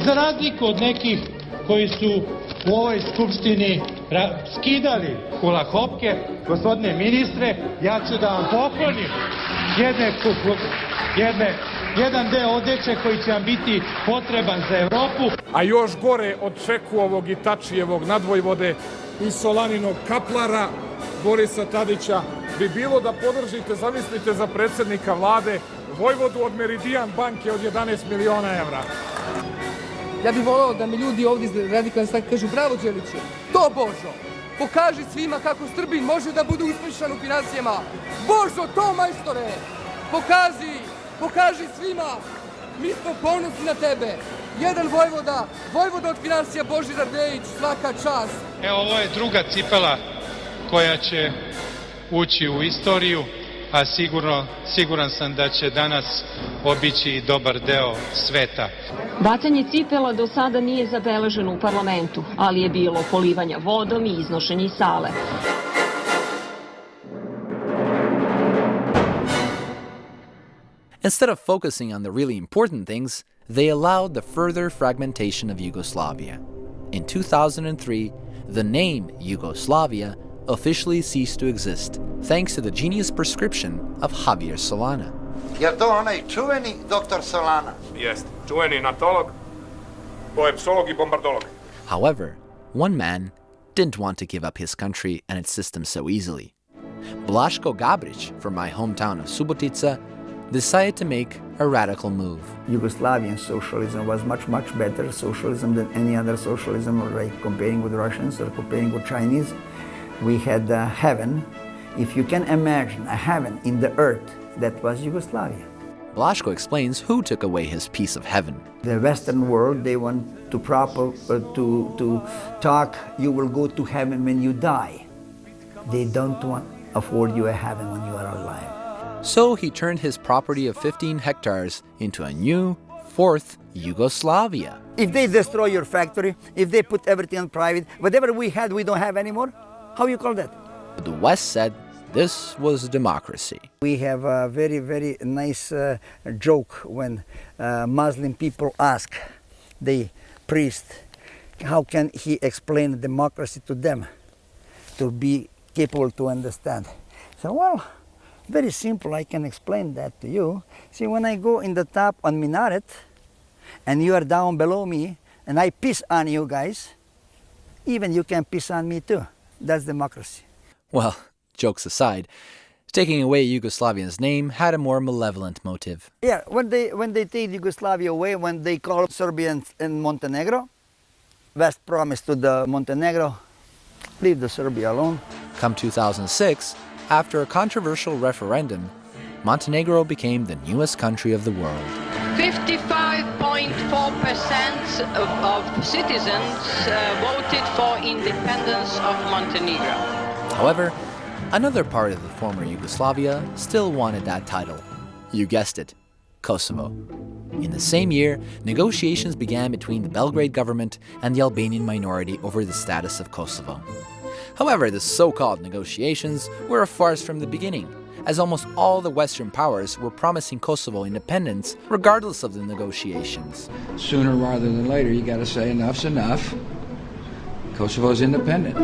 za razliku od nekih koji su u ovoj skupštini skidali kulahopke. Gospodine ministre, ja ću da vam poklonim jedan deo odeće koji će vam biti potreban za Evropu. A još gore od Čekuovog i Tačijevog nadvojvode i Solaninog kaplara Borisa Tadića bi bilo da podržite, zamislite, za predsjednika vlade Vojvodu od Meridian banke od 11 miliona evra. Ja bih volao da mi ljudi ovdje iz radikalne stranke kažu: bravo Đeliću, to Božo, pokaži svima kako Srbin može da bude uspješan u financijama. Božo, to majstore, pokaži svima, mi smo ponosni na tebe. Jedan Vojvoda od financija Božidar Dejić, svaka čast. Evo, ovo je druga cipela koja će ući u istoriju, a siguran sam da će danas obići i dobar deo sveta. Bacanje cipela do sada nije zabeleženo u parlamentu, ali je bilo polivanja vodom i iznošenje iz sale. Instead of focusing on the really important things, they allowed the further fragmentation of Yugoslavia. In 2003, the name Yugoslavia officially ceased to exist, thanks to the genius prescription of Javier Solana. Jer to onaj čuveni doktor Solana? Jest, čuveni natolog To je psolog I bombardolog. However, one man didn't want to give up his country and its system so easily. Blaško Gabrić, from my hometown of Subotica, decided to make a radical move. Yugoslavian socialism was much, much better socialism than any other socialism, like comparing with Russians or comparing with Chinese. We had heaven. If you can imagine a heaven in the earth, that was Yugoslavia. Blaško explains who took away his piece of heaven. The Western world, they want to talk, you will go to heaven when you die. They don't want to afford you a heaven when you are alive. So he turned his property of 15 hectares into a new, fourth Yugoslavia. If they destroy your factory, if they put everything on private, whatever we had, we don't have anymore, how you call that? The West said this was democracy. We have a very, very nice joke when Muslim people ask the priest, how can he explain democracy to them, to be capable to understand? So, well, very simple, I can explain that to you. See, when I go in the top on minaret, and you are down below me, and I piss on you guys, even you can piss on me too. That's democracy. Well, jokes aside, taking away Yugoslavia's name had a more malevolent motive. Yeah, when they take Yugoslavia away, when they call Serbia and Montenegro, West promised to the Montenegro, leave the Serbia alone. Come 2006, after a controversial referendum, Montenegro became the newest country of the world. 55.4% of citizens voted for independence of Montenegro. However, another part of the former Yugoslavia still wanted that title. You guessed it, Kosovo. In the same year, negotiations began between the Belgrade government and the Albanian minority over the status of Kosovo. However, the so-called negotiations were a farce from the beginning, as almost all the Western powers were promising Kosovo independence regardless of the negotiations. Sooner rather than later, you got to say enough's enough. Kosovo's independent.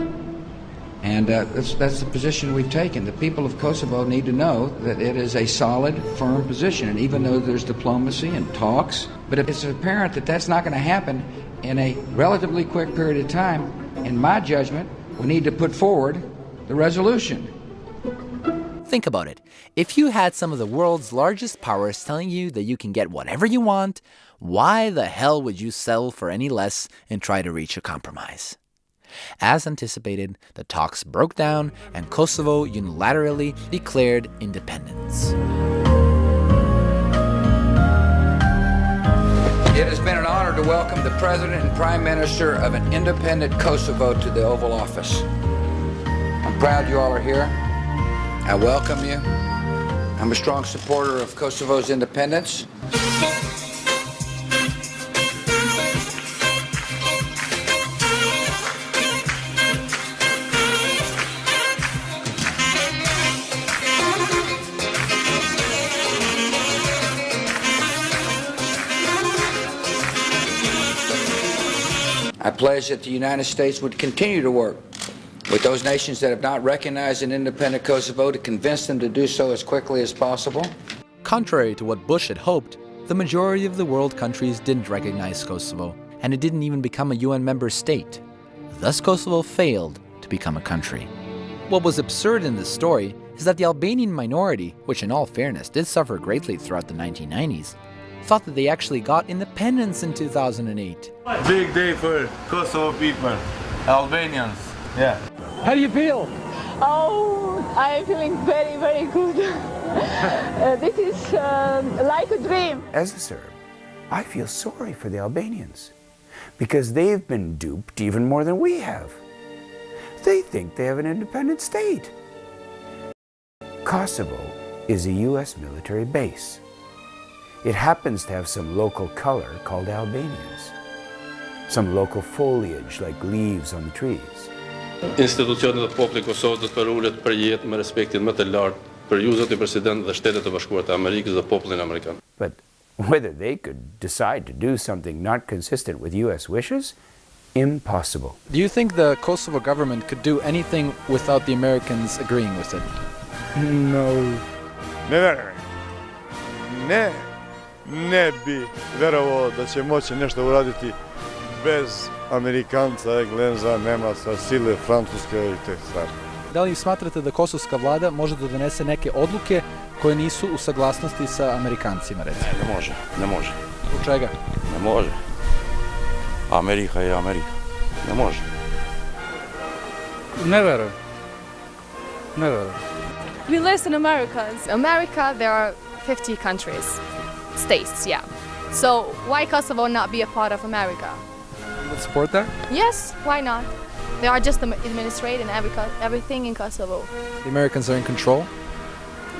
And that's the position we've taken. The people of Kosovo need to know that it is a solid, firm position. And even though there's diplomacy and talks, but it's apparent that that's not going to happen in a relatively quick period of time. In my judgment, we need to put forward the resolution. Think about it. If you had some of the world's largest powers telling you that you can get whatever you want, why the hell would you settle for any less and try to reach a compromise? As anticipated, the talks broke down and Kosovo unilaterally declared independence. It has been an honor to welcome the President and Prime Minister of an independent Kosovo to the Oval Office. I'm proud you all are here. I welcome you. I'm a strong supporter of Kosovo's independence. I pledge that the United States would continue to work with those nations that have not recognized an independent Kosovo to convince them to do so as quickly as possible. Contrary to what Bush had hoped, the majority of the world countries didn't recognize Kosovo, and it didn't even become a UN member state. Thus, Kosovo failed to become a country. What was absurd in this story is that the Albanian minority, which in all fairness did suffer greatly throughout the 1990s, thought that they actually got independence in 2008. Big day for Kosovo people, Albanians, yeah. How do you feel? Oh, I am feeling very, very good. This is like a dream. As a Serb, I feel sorry for the Albanians because they've been duped even more than we have. They think they have an independent state. Kosovo is a U.S. military base. It happens to have some local color called Albanians, some local foliage like leaves on the trees. Institucionet e popullit Kosovës do të përullet për jetë me respektin më të lartë për ju zoti president dhe Shtetet e Bashkuara të Amerikës dhe popullin amerikan. But whether they could decide to do something not consistent with U.S. wishes, impossible. Do you think the Kosovo government could do anything without the Americans agreeing with it? No. Ne bi verovao da će moći nešto uraditi bez Amerikanca, Engleza, Nemaca, sile Francuske i te stvari. Da li smatrate da kosovska vlada može da donese neke odluke koje nisu u saglasnosti sa Amerikancima, recimo? Ne može, ne može. Zbog čega? Ne može. Amerika je Amerika. Ne može. Ne verujem. Ne verujem. We listen Americans. America, there are 50 countries, states, yeah. So why Kosovo not be a part of America? You would support that? Yes, why not? They are just administrating everything in Kosovo. The Americans are in control?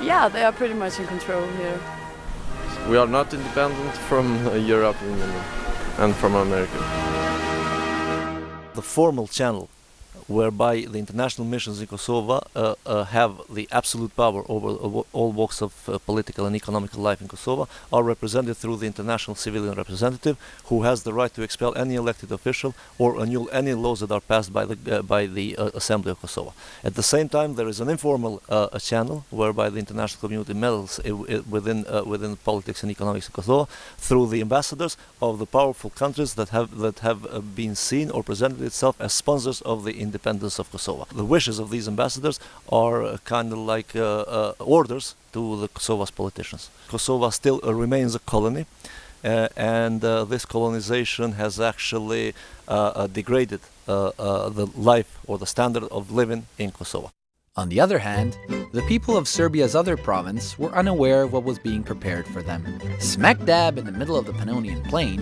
Yeah, they are pretty much in control here. We are not independent from European Union and from America. The formal channel whereby the international missions in Kosovo have the absolute power over all walks of political and economical life in Kosovo are represented through the international civilian representative, who has the right to expel any elected official or annul any laws that are passed by the Assembly of Kosovo. At the same time, there is an informal channel whereby the international community meddles within politics and economics in Kosovo through the ambassadors of the powerful countries that have been seen or presented itself as sponsors of the independence of Kosovo. The wishes of these ambassadors are kind of like orders to the Kosovo's politicians. Kosovo still remains a colony, and this colonization has actually degraded the life or the standard of living in Kosovo. On the other hand, the people of Serbia's other province were unaware of what was being prepared for them. Smack dab in the middle of the Pannonian Plain,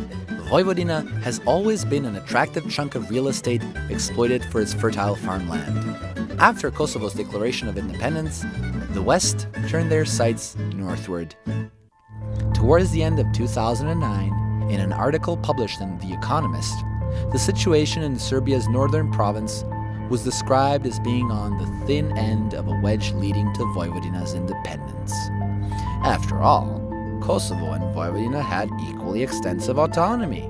Vojvodina has always been an attractive chunk of real estate exploited for its fertile farmland. After Kosovo's declaration of independence, the West turned their sights northward. Towards the end of 2009, in an article published in The Economist, the situation in Serbia's northern province was described as being on the thin end of a wedge leading to Vojvodina's independence. After all, Kosovo and Vojvodina had equally extensive autonomy.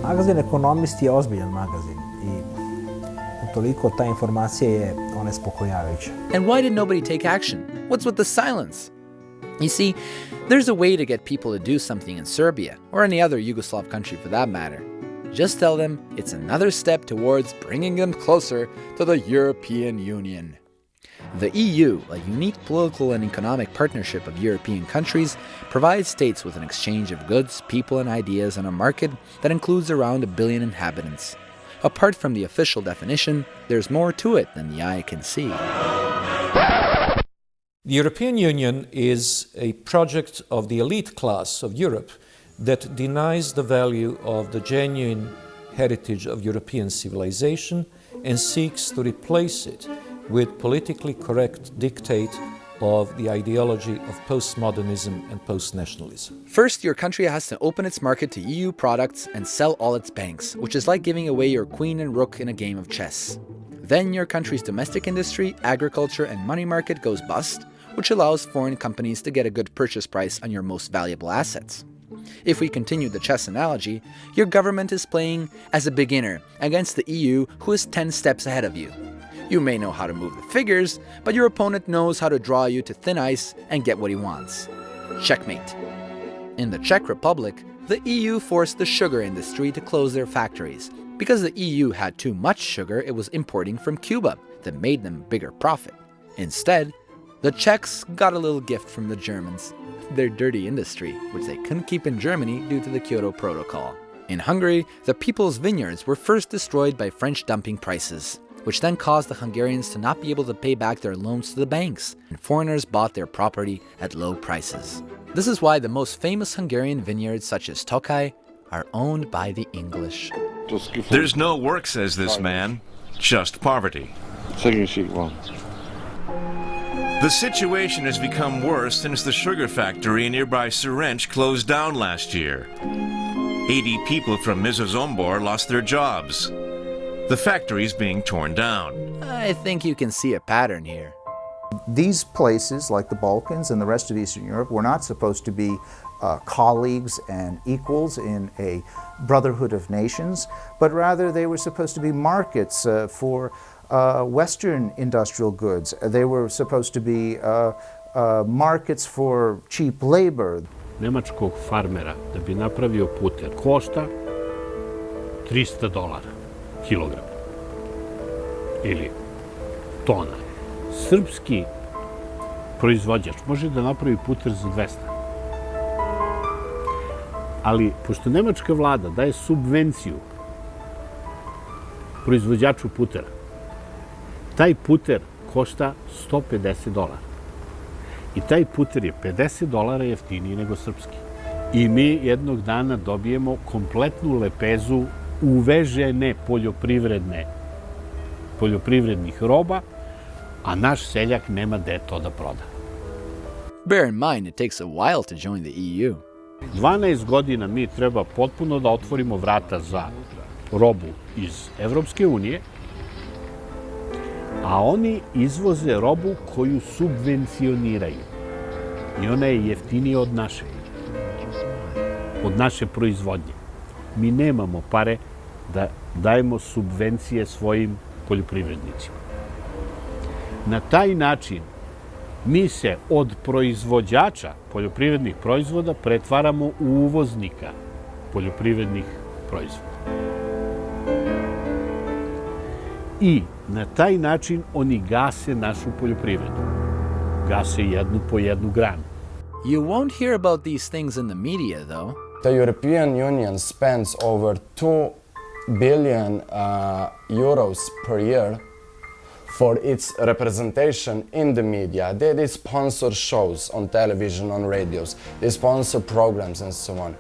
Magazin Ekonomist je ozbiljan magazin i utoliko ta informacija je onespokojavajuća. And why did nobody take action? What's with the silence? You see, there's a way to get people to do something in Serbia, or any other Yugoslav country for that matter. Just tell them it's another step towards bringing them closer to the European Union. The EU, a unique political and economic partnership of European countries, provides states with an exchange of goods, people, and ideas on a market that includes around 1 billion inhabitants. Apart from the official definition, there's more to it than the eye can see. The European Union is a project of the elite class of Europe that denies the value of the genuine heritage of European civilization and seeks to replace it with politically correct dictate of the ideology of postmodernism and post-nationalism. First, your country has to open its market to EU products and sell all its banks, which is like giving away your queen and rook in a game of chess. Then your country's domestic industry, agriculture, and money market goes bust, which allows foreign companies to get a good purchase price on your most valuable assets. If we continue the chess analogy, your government is playing as a beginner against the EU, who is 10 steps ahead of you. You may know how to move the figures, but your opponent knows how to draw you to thin ice and get what he wants. Checkmate. In the Czech Republic, the EU forced the sugar industry to close their factories because the EU had too much sugar it was importing from Cuba that made them bigger profit. Instead, the Czechs got a little gift from the Germans, their dirty industry, which they couldn't keep in Germany due to the Kyoto Protocol. In Hungary, the people's vineyards were first destroyed by French dumping prices, which then caused the Hungarians to not be able to pay back their loans to the banks, and foreigners bought their property at low prices. This is why the most famous Hungarian vineyards, such as Tokaj, are owned by the English. There's no work, says this man, just poverty. The situation has become worse since the sugar factory in nearby Serench closed down last year. 80 people from Mizozombor lost their jobs. The factory is being torn down. I think you can see a pattern here. These places, like the Balkans and the rest of Eastern Europe, were not supposed to be colleagues and equals in a brotherhood of nations, but rather they were supposed to be markets for Western industrial goods. They were supposed to be markets for cheap labor. Nemačkog farmera da bi napravio puter košta $300 kilogram ili tona. Srpski proizvođač može da napravi puter za 200. Ali, pošto nemačka vlada daje subvenciju proizvođaču putera, taj puter košta $150. I taj puter je $50 jeftiniji nego srpski. I mi jednog dana dobijemo kompletnu lepezu uvežene poljoprivrednih roba, a naš seljak nema gde to da proda. Bear in mind it takes a while to join the EU. 12 godina mi treba potpuno da otvorimo vrata za robu iz Evropske unije, a oni izvoze robu koju subvencioniraju. I ona je jeftinija od naše proizvodnje. Mi nemamo pare da dajemo subvencije svojim poljoprivrednicima. Na taj način mi se od proizvođača poljoprivrednih proizvoda pretvaramo u uvoznika poljoprivrednih proizvoda. I na taj način oni gase našu poljoprivredu. Gase jednu po jednu granu. You won't hear about these things in the media, though. The European Union spends over 2 billion euros per year for its representation in the media. They sponsor shows on television, on radios. They sponsor programs and so on.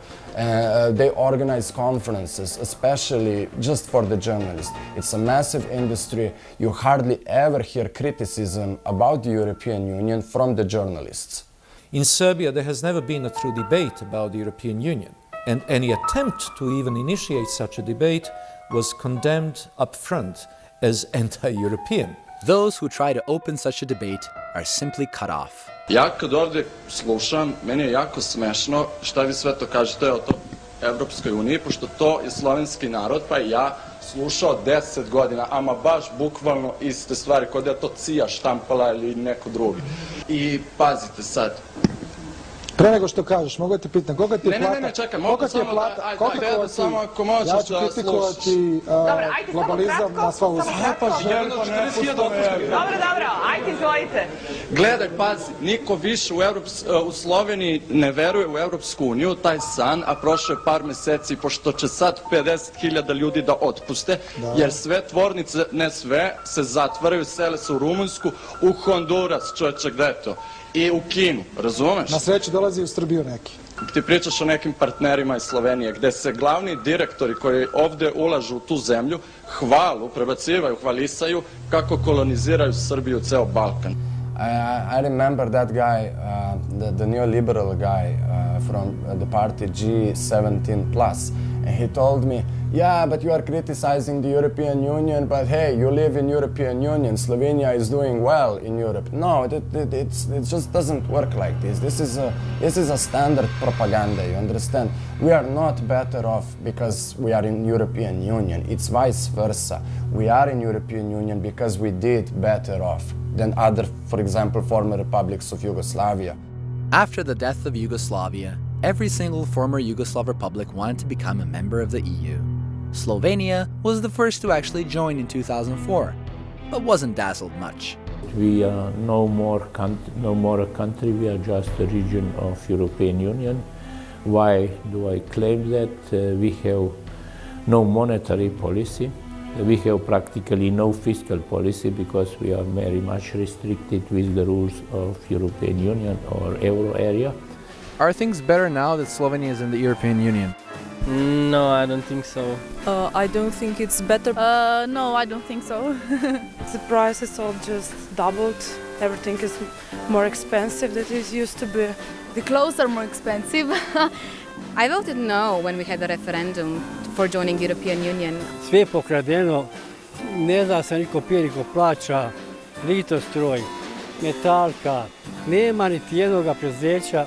They organize conferences, especially just for the journalists. It's a massive industry. You hardly ever hear criticism about the European Union from the journalists. In Serbia, there has never been a true debate about the European Union, and any attempt to even initiate such a debate was condemned up front as anti-European. Those who try to open such a debate are simply cut off. Ja kad ovdje slušam, meni je jako smešno šta vi sve to kažete o to Evropskoj uniji, pošto to je slovenski narod, pa i ja slušao 10 godina, ama baš bukvalno iste stvari, kod je to CIA štampala ili neko drugi. I pazite sad. Pre nego što kažeš, mogu te pitam, koga ti je plata? Ne, čekaj, mogu samo ako možeš da slušaš. Ja ću kritikovati globalizam na sva uzma. Dobro, ajde izvolite. Gledaj, pazi, niko više u Sloveniji ne veruje u Evropsku uniju, taj san, a prošlo je par meseci, pošto će sad 50.000 ljudi da otpuste, jer sve tvornice, ne sve, se zatvaraju, sele se u Rumunsku, u Honduras, čovječe, gde je to? I u Kinu, razumeš? Na sreću dolazi u Srbiju neki. Ti pričaš o nekim partnerima iz Slovenije, gde se glavni direktori koji ovde ulažu u tu zemlju prebacivaju, hvalisaju kako koloniziraju Srbiju, ceo Balkan. I remember that guy, the neoliberal guy from the party G17+, and he told me, yeah, but you are criticizing the European Union, but hey, you live in European Union, Slovenia is doing well in Europe. No, it just doesn't work like this. This is a standard propaganda, you understand? We are not better off because we are in European Union. It's vice versa. We are in European Union because we did better off than other, for example, former republics of Yugoslavia. After the death of Yugoslavia, every single former Yugoslav republic wanted to become a member of the EU. Slovenia was the first to actually join in 2004, but wasn't dazzled much. We are no more a country, we are just a region of European Union. Why do I claim that? We have no monetary policy. We have practically no fiscal policy because we are very much restricted with the rules of European Union or Euro area. Are things better now that Slovenia is in the European Union? No, I don't think so. I don't think it's better. No, I don't think so. The prices all just doubled. Everything is more expensive than it used to be. The clothes are more expensive. I voted no when we had the referendum for joining European Union. Sve je pokradeno, ne zna se niko pije, niko plaća, Litostroj, Metalka, nema niti jednoga preduzeća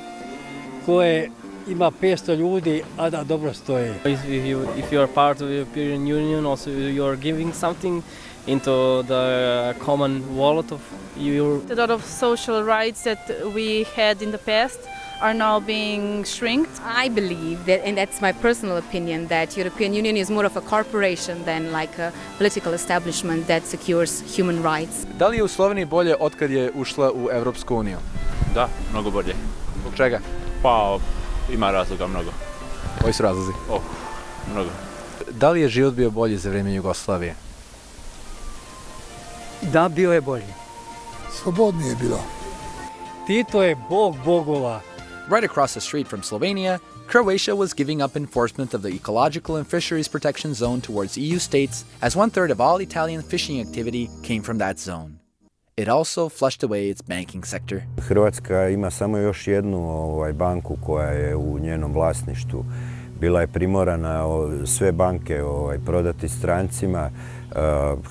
koje ima 500 ljudi, a da dobro stoje. If you are part of the European Union, also you are giving something into the common wallet of Europe. A lot of social rights that we had in the past are now being shrinked? I believe that, and that's my personal opinion, that European Union is more of a corporation than like a political establishment that secures human rights. Da li je u Sloveniji bolje otkad je ušla u Evropsku uniju? Da, mnogo bolje. Zbog čega? Pa, ima razloga mnogo. Koji su razlozi? Mnogo. Da li je život bio bolji za vrijeme Jugoslavije? Da, bio je bolji. Slobodnije je bilo. Tito je bog bogova. Right across the street from Slovenia, Croatia was giving up enforcement of the ecological and fisheries protection zone towards EU states, as 1/3 of all Italian fishing activity came from that zone. It also flushed away its banking sector. Hrvatska ima samo još jednu banku koja je u njenom vlasništvu. Bila je primorana sve banke prodati strancima.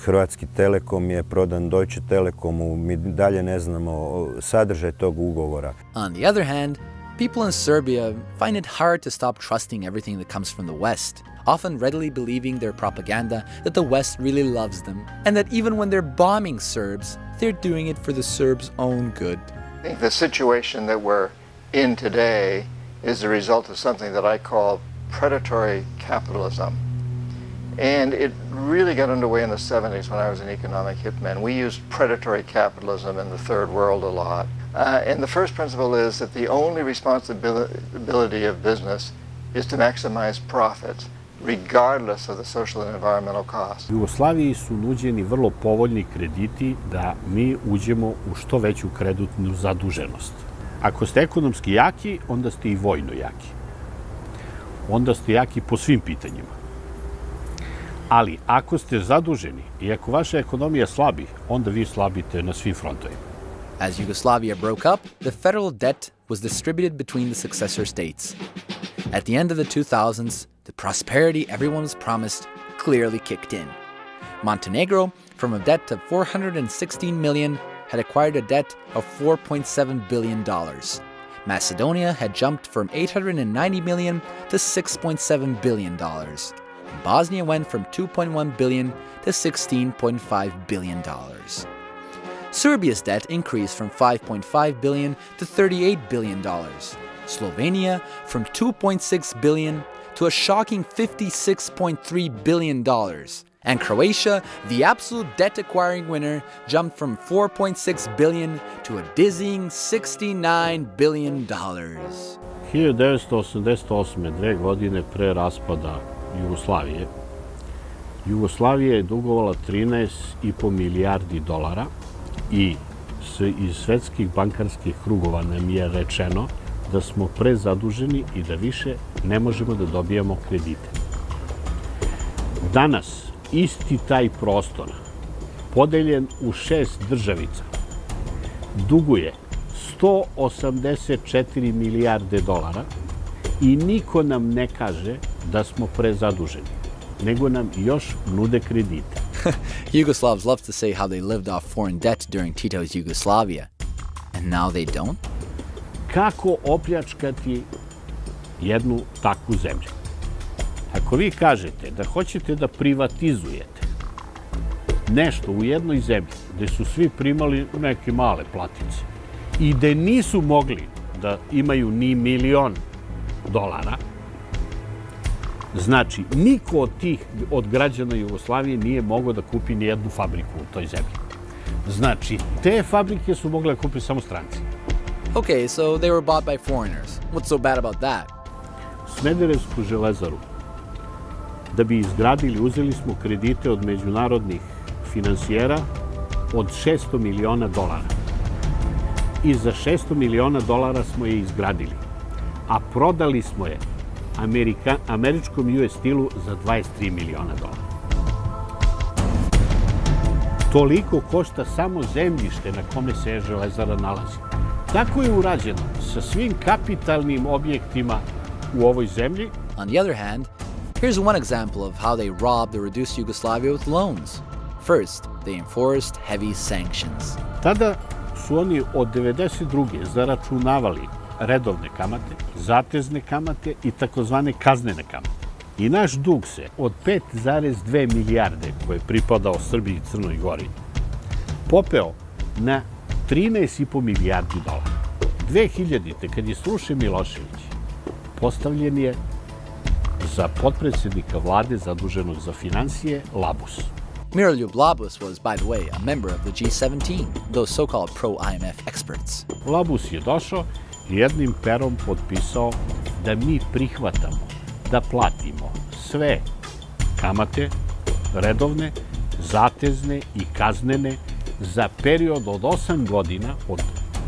Hrvatski Telekom je prodan Deutsche Telekomu. Mi dalje ne znamo sadržaj tog ugovora. On the other hand, people in Serbia find it hard to stop trusting everything that comes from the West, often readily believing their propaganda that the West really loves them, and that even when they're bombing Serbs, they're doing it for the Serbs' own good. I think the situation that we're in today is the result of something that I call predatory capitalism. And it really got underway in the 70s when I was an economic hitman. We used predatory capitalism in the third world a lot. And the first principle is that the only responsibility of business is to maximize profits, regardless of the social and environmental costs. U Jugoslaviji su nuđeni vrlo povoljni krediti da mi uđemo u što veću kreditnu zaduženost. Ako ste ekonomski jaki, onda ste i vojno jaki. Onda ste jaki po svim pitanjima. Ali ako ste zaduženi i ako vaša ekonomija slabi, onda vi slabite na svim frontovima. As Yugoslavia broke up, the federal debt was distributed between the successor states. At the end of the 2000s, the prosperity everyone was promised clearly kicked in. Montenegro, from a debt of $416 million, had acquired a debt of $4.7 billion. Macedonia had jumped from $890 million to $6.7 billion. Bosnia went from $2.1 billion to $16.5 billion. Serbia's debt increased from $5.5 billion to $38 billion. Slovenia from $2.6 billion to a shocking $56.3 billion. And Croatia, the absolute debt-acquiring winner, jumped from $4.6 billion to a dizzying $69 billion. 1988. 2 godine pre raspada Jugoslavije, Jugoslavija je dugovala 13,5 milijardi dolara i iz svetskih bankarskih krugova nam je rečeno da smo prezaduženi i da više ne možemo da dobijamo kredite. Danas isti taj prostor, podeljen u 6 državica, duguje 184 milijarde dolara i niko nam ne kaže da smo prezaduženi, nego nam još nude kredite. Yugoslavs love to say how they lived off foreign debt during Tito's Yugoslavia. And now they don't? Kako opljačkati jednu takvu zemlju? Ako vi kažete da hoćete da privatizujete nešto u jednoj zemlji gde su svi primali neke male platice i gde nisu mogli da imaju ni $1.000.000, znači niko od građana Jugoslavije nije mogao da kupi ni jednu fabriku u toj zemlji. Znači, te fabrike su mogle da kupi samo stranci. Okay, so they were bought by foreigners. What's so bad about that? Smederevsku železaru da bi izgradili, uzeli smo kredite od međunarodnih finansijera od $600 miliona. I za $600 miliona smo je izgradili. A prodali smo je američkom US Steelu za $23 miliona. Toliko košta samo zemljište na kome se železara nalazi. Tako je urađeno sa svim kapitalnim objektima u ovoj zemlji. On the other hand, here's one example of how they robbed the reduced Yugoslavia with loans. First, they enforced heavy sanctions. Tada su oni od 1992. zaračunavali redovne kamate, zatezne kamate i takozvane kaznene kamate. I naš dug se od 5,2 milijarde koje je pripadao Srbiji i Crnoj Gori popeo na $13,5 milijardi. 2000. kad je srušen Milošević, postavljen je za potpredsjednika vlade zaduženog za financije Labus. Miroljub Labus was, by the way, a member of the G17, those so-called pro-IMF experts. Labus je došao i jednim perom potpisao da mi prihvatamo da platimo sve kamate, redovne, zatezne i kaznene za period od 8 godina, od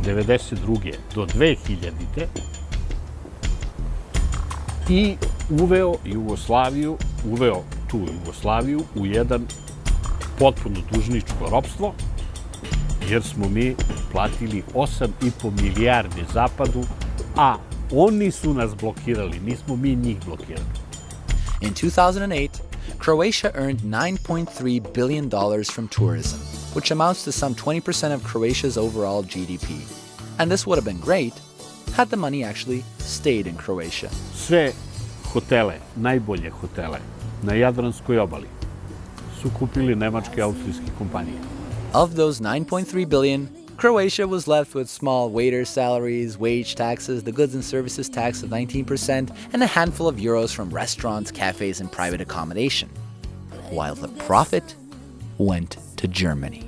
1992. do 2000. I uveo tu Jugoslaviju u jedan potpuno dužničko ropstvo, jer smo mi platili 8,5 milijarde Zapadu, a oni su nas blokirali, nismo mi njih blokirali. In 2008, Croatia earned $9.3 billion from tourism, which amounts to some 20% of Croatia's overall GDP. And this would have been great had the money actually stayed in Croatia. Sve hotele, najbolje hotele na Jadranskoj obali su kupili nemačke i austrijske kompanije. Of those 9.3 billion, Croatia was left with small waiter salaries, wage taxes, the goods and services tax of 19%, and a handful of euros from restaurants, cafes, and private accommodation. While the profit went to Germany.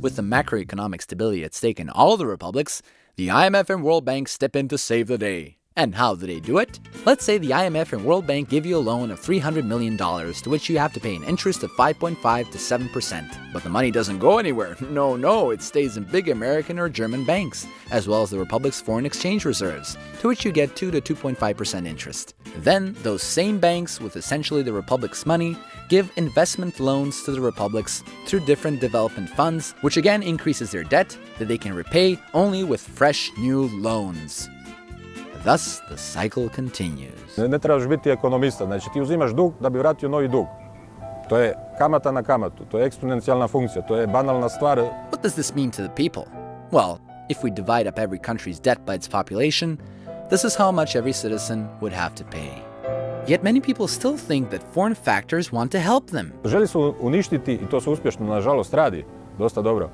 With the macroeconomic stability at stake in all the republics, the IMF and World Bank step in to save the day. And how do they do it? Let's say the IMF and World Bank give you a loan of $300 million, to which you have to pay an interest of 5.5 to 7%. But the money doesn't go anywhere. No, it stays in big American or German banks, as well as the Republic's foreign exchange reserves, to which you get 2 to 2.5% interest. Then, those same banks, with essentially the Republic's money, give investment loans to the Republics through different development funds, which again increases their debt that they can repay only with fresh new loans. Thus, the cycle continues. Ne trebaš biti ekonomista, znači ti uzimaš dug da bi vratio novi dug. To je kamata na kamatu, to je eksponencijalna funkcija, to je banalna stvar. What does this mean to the people? Well, if we divide up every country's debt by its population, this is how much every citizen would have to pay. Yet many people still think that foreign factors want to help them. Želi se uništiti, i to se uspješno, nažalost, radi dosta dobro,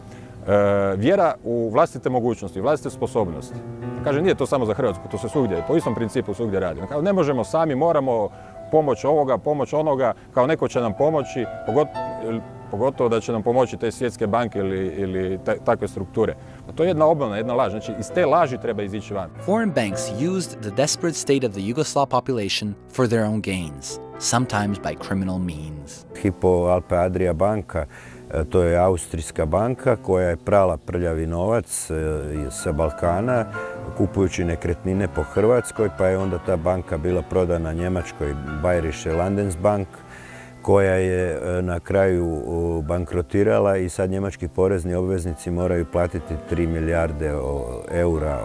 vjera u vlastite mogućnosti, vlastite sposobnosti. Kaže, nije to samo za Hrvatsku, to se svugdje, po istom principu svugdje radi. Kao, ne možemo sami, moramo pomoć ovoga, pomoć onoga, kao neko će nam pomoći, pogotovo da će nam pomoći te svjetske banke ili takve strukture. To je jedna obmana, jedna laž, znači iz te laži treba izići van. Foreign banks used the desperate state of the Yugoslav population for their own gains, sometimes by criminal means. Hypo Alpe Adria banka, to je austrijska banka koja je prala prljavi novac sa Balkana kupujući nekretnine po Hrvatskoj, pa je onda ta banka bila prodana njemačkoj Bayerische Landesbank, koja je na kraju bankrotirala i sad njemački porezni obveznici moraju platiti 3 milijarde eura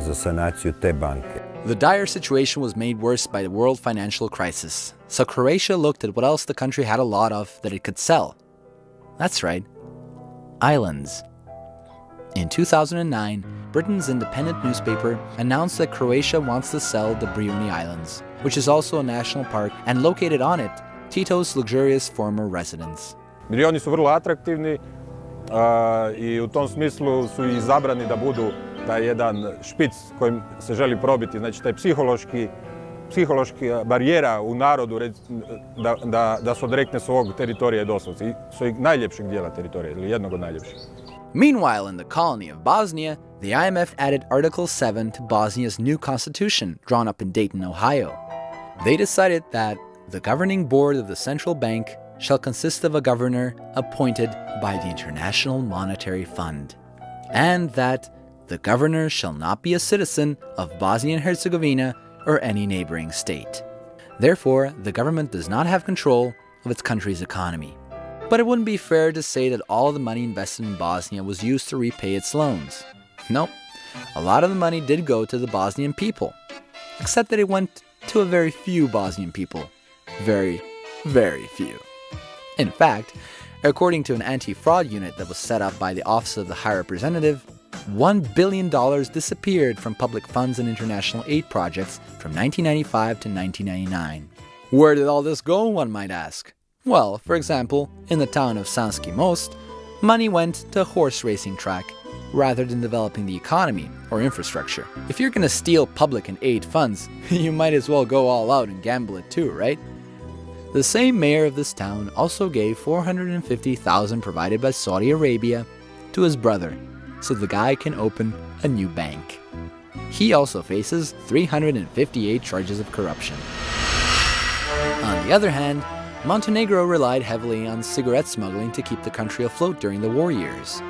za sanaciju te banke. The dire situation was made worse by the world financial crisis, so Croatia looked at what else the country had a lot of that it could sell. That's right, islands. In 2009, Britain's independent newspaper announced that Croatia wants to sell the Brijuni Islands, which is also a national park, and located on it, Tito's luxurious former residence. Brijuni su vrlo atraktivni i u tom smislu su i izabrani da budu taj jedan špic kojim se želi probiti, znači taj psihološki barijera u narodu da se odrekne svog teritorija doslovce i svojeg najljepšeg dijela teritorija ili jednog od najljepših. Meanwhile, in the colony of Bosnia, the IMF added Article 7 to Bosnia's new constitution, drawn up in Dayton, Ohio. They decided that the governing board of the central bank shall consist of a governor appointed by the International Monetary Fund, and that the governor shall not be a citizen of Bosnia and Herzegovina or any neighboring state. Therefore, the government does not have control of its country's economy. But it wouldn't be fair to say that all of the money invested in Bosnia was used to repay its loans. Nope, a lot of the money did go to the Bosnian people, except that it went to a very few Bosnian people. Very, very few. In fact, according to an anti-fraud unit that was set up by the Office of the High Representative, $1 billion disappeared from public funds and international aid projects from 1995 to 1999. Where did all this go, one might ask? Well, for example, in the town of Sanski Most, money went to a horse racing track rather than developing the economy or infrastructure. If you're gonna steal public and aid funds, you might as well go all out and gamble it too, right? The same mayor of this town also gave $450,000 provided by Saudi Arabia to his brother so the guy can open a new bank. He also faces 358 charges of corruption. On the other hand, Montenegro relied heavily on cigarette smuggling to keep the country afloat during the war years.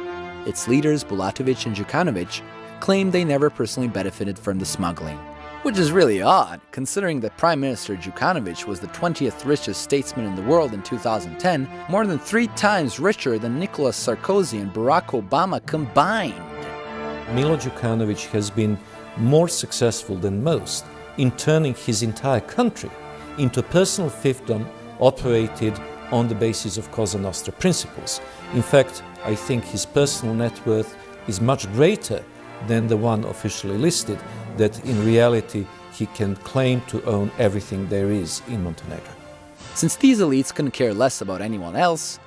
Its leaders, Bulatovic and Đukanović, claimed they never personally benefited from the smuggling. Which is really odd, considering that Prime Minister Đukanović was the 20th richest statesman in the world in 2010, more than 3 times richer than Nicolas Sarkozy and Barack Obama combined. Milo Đukanović has been more successful than most in turning his entire country into a personal fiefdom operated on the basis of Cosa Nostra principles. In fact, I think his personal net worth is much greater than the one officially listed, that in reality he can claim to own everything there is in Montenegro. Since these elites couldn't care less about anyone else,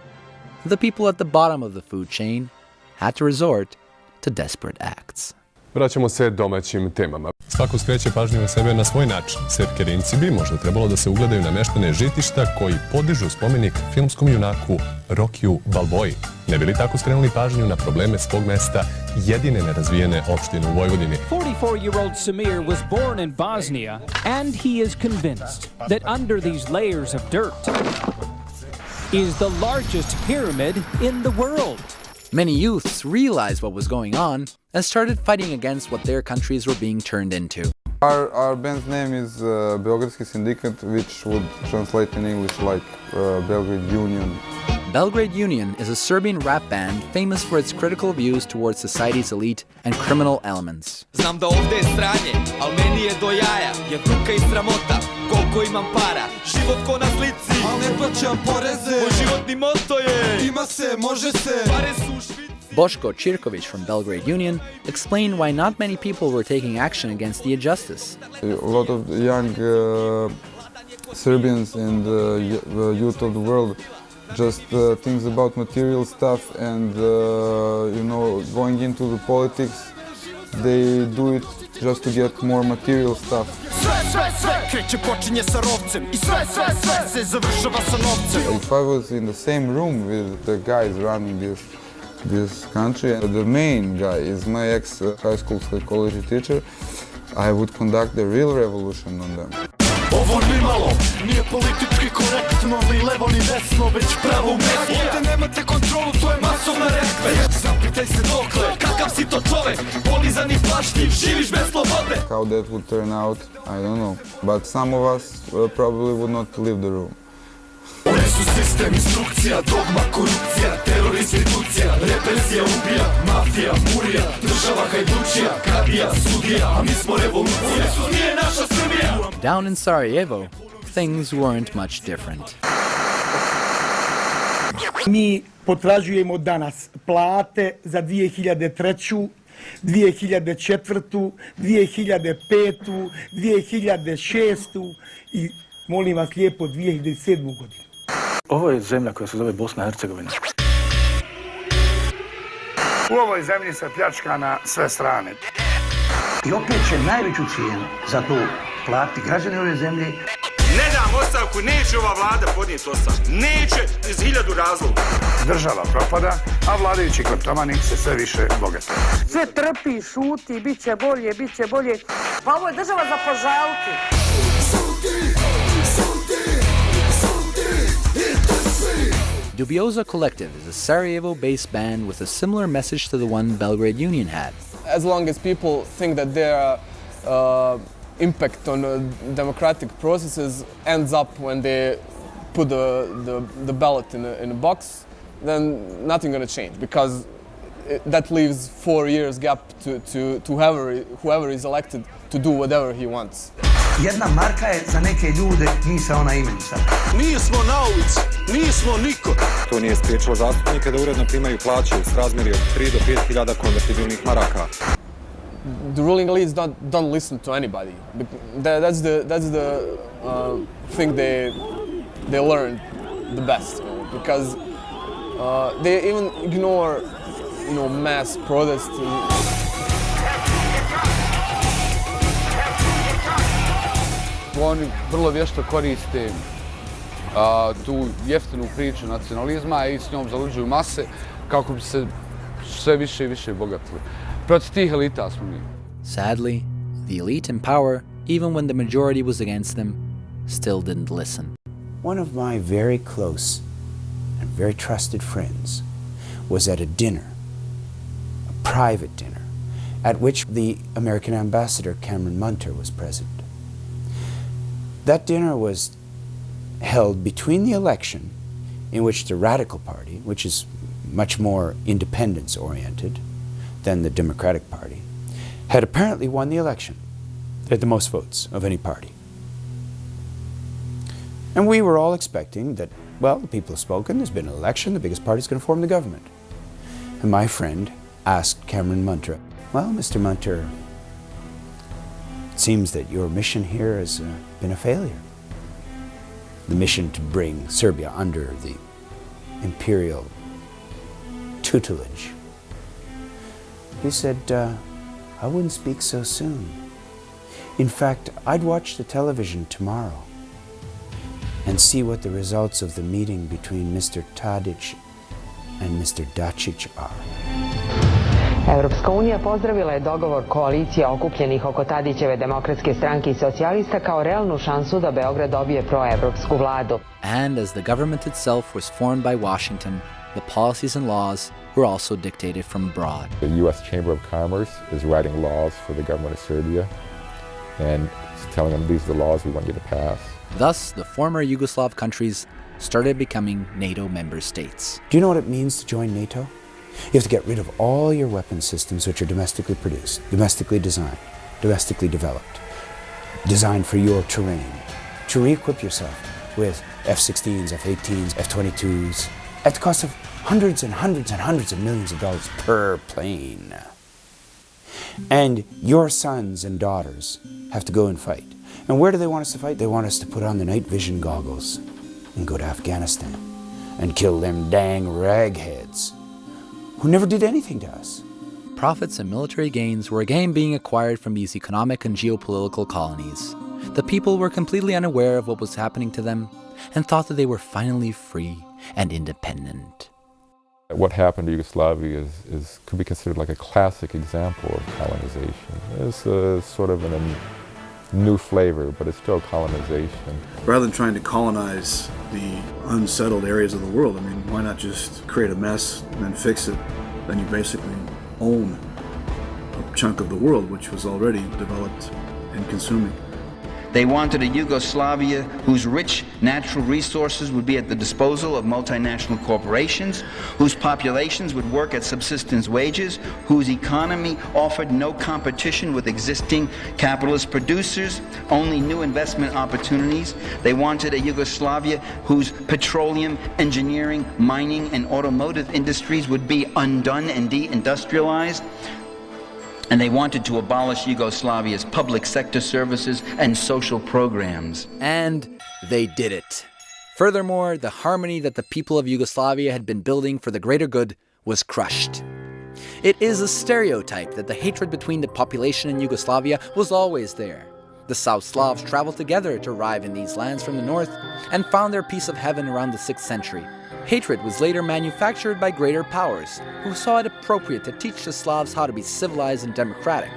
the people at the bottom of the food chain had to resort to desperate acts. Vraćamo se domaćim temama. Svako skreće pažnju na sebe na svoj način. Sepkerinci bi možda trebalo da se ugledaju na meštane Žitišta koji podižu spomenik filmskom junaku Rokiju Balboji. Ne bi li tako skrenuli pažnju na probleme svog mesta, jedine nerazvijene opštine u Vojvodini? 44-year-old Samir was born in Bosnia, and he is convinced that under these layers of dirt is the largest pyramid in the world. Many youths realized what was going on and started fighting against what their countries were being turned into. Our band's name is Beogradski Sindikat, which would translate in English like Belgrade Union. Belgrade Union is a Serbian rap band famous for its critical views towards society's elite and criminal elements. Znam da ovde je stranje, al meni je do jaja, je tuka i sramota, koliko imam para, život ko na slici, al ne plaćam poreze, moj životni moto je, ima se, može se, pare su u Švici. Boško Čirković from Belgrade Union explained why not many people were taking action against the injustice. A lot of young Serbians and youth of the world just thinks about material stuff and going into the politics, they do it just to get more material stuff. If I was in the same room with the guys running this country, the main guy is my ex-high school psychology teacher, I would conduct the real revolution on them. Ovo nimalo nije politički korektno, ni levo ni desno, već pravo mesto. Ovdje nemate kontrolu, to je masovna reakcija. Zapitaj se dokle, kakav si to čovek, polizan i plašljiv, živiš bez slobode. How that would turn out, I don't know, but some of us probably would not leave the room. Oni su sistem, instrukcija, dogma, korupcija, teror, institucija, represija, ubija, mafija, murija, država hajdučija, kadija, sudija, a mi smo revolucija. Oni nije naša Srbija. Down in Sarajevo, things weren't much different. Mi potražujemo danas plate za 2003. 2004. 2005. 2006. i molim vas lijepo 2007. godinu. Ovo je zemlja koja se zove Bosna i Hercegovina. U ovoj zemlji se pljačka na sve strane. I opet će najveću cijenu za to platiti građani ove zemlje. Ne dam ostavku, neće ova vlada podnijeti ostavku. Neće iz 1000 razloga. Država propada, a vladajući kleptomani se sve više bogate. Sve trpi, šuti, bit će bolje, bit će bolje. Pa ovo je država za požaliti. Dubioza Collective is a Sarajevo-based band with a similar message to the one Belgrade Union had. As long as people think that their impact on democratic processes ends up when they put the ballot in a box, then nothing going to change, because that leaves 4 years gap to whoever is elected to do whatever he wants. Jedna marka je za neke ljude misaona imenica. Nismo na ulici, nismo niko. To nije spriječilo zastupnike da uredno primaju plaće s razmjeri od 3 do 5.000 konvertibilnih maraka. The ruling elites don't listen to anybody. That's the thing they learned the best, because They even ignore, mass protests. Oni vrlo vješto koriste tu jeftinu priču nacionalizma i s njom zaluđuju mase kako bi se sve više i više bogatili. Protiv tih elita smo mi. Sadly, the elite in power, even when the majority was against them, still didn't listen. One of my very close and very trusted friends was at a dinner, a private dinner, at which the American ambassador Cameron Munter was present. That dinner was held between the election in which the Radical Party, which is much more independence-oriented than the Democratic Party, had apparently won the election. They had the most votes of any party. And we were all expecting that, well, the people have spoken, there's been an election, the biggest party is going to form the government. And my friend asked Cameron Munter, well, Mr. Munter, it seems that your mission here has been a failure. The mission to bring Serbia under the imperial tutelage. He said, I wouldn't speak so soon. In fact, I'd watch the television tomorrow and see what the results of the meeting between Mr. Tadić and Mr. Dačić are. Evropska unija pozdravila je dogovor koalicije okupljenih oko Tadićeve demokratske stranke i socijalista kao realnu šansu da Beograd dobije proevropsku vladu. And as the government itself was formed by Washington, the policies and laws were also dictated from abroad. The U.S. Chamber of Commerce is writing laws for the government of Serbia and telling them these are the laws we want you to pass. Thus, the former Yugoslav countries started becoming NATO member states. Do you know what it means to join NATO? You have to get rid of all your weapon systems which are domestically produced, domestically designed, domestically developed, designed for your terrain, to re-equip yourself with F-16s, F-18s, F-22s, at the cost of hundreds and hundreds and hundreds of millions of dollars per plane. And your sons and daughters have to go and fight. And where do they want us to fight? They want us to put on the night vision goggles and go to Afghanistan and kill them dang ragheads who never did anything to us. Profits and military gains were again being acquired from these economic and geopolitical colonies. The people were completely unaware of what was happening to them and thought that they were finally free and independent. What happened to Yugoslavia could be considered like a classic example of colonization. It's sort of in a new flavor, but it's still colonization. Rather than trying to colonize the unsettled areas of the world, I mean, why not just create a mess and then fix it? Then you basically own a chunk of the world which was already developed and consuming. They wanted a Yugoslavia whose rich natural resources would be at the disposal of multinational corporations, whose populations would work at subsistence wages, whose economy offered no competition with existing capitalist producers, only new investment opportunities. They wanted a Yugoslavia whose petroleum, engineering, mining, and automotive industries would be undone and deindustrialized. And they wanted to abolish Yugoslavia's public sector services and social programs. And they did it. Furthermore, the harmony that the people of Yugoslavia had been building for the greater good was crushed. It is a stereotype that the hatred between the population in Yugoslavia was always there. The South Slavs traveled together to arrive in these lands from the north and found their piece of heaven around the 6th century. Hatred was later manufactured by greater powers, who saw it appropriate to teach the Slavs how to be civilized and democratic.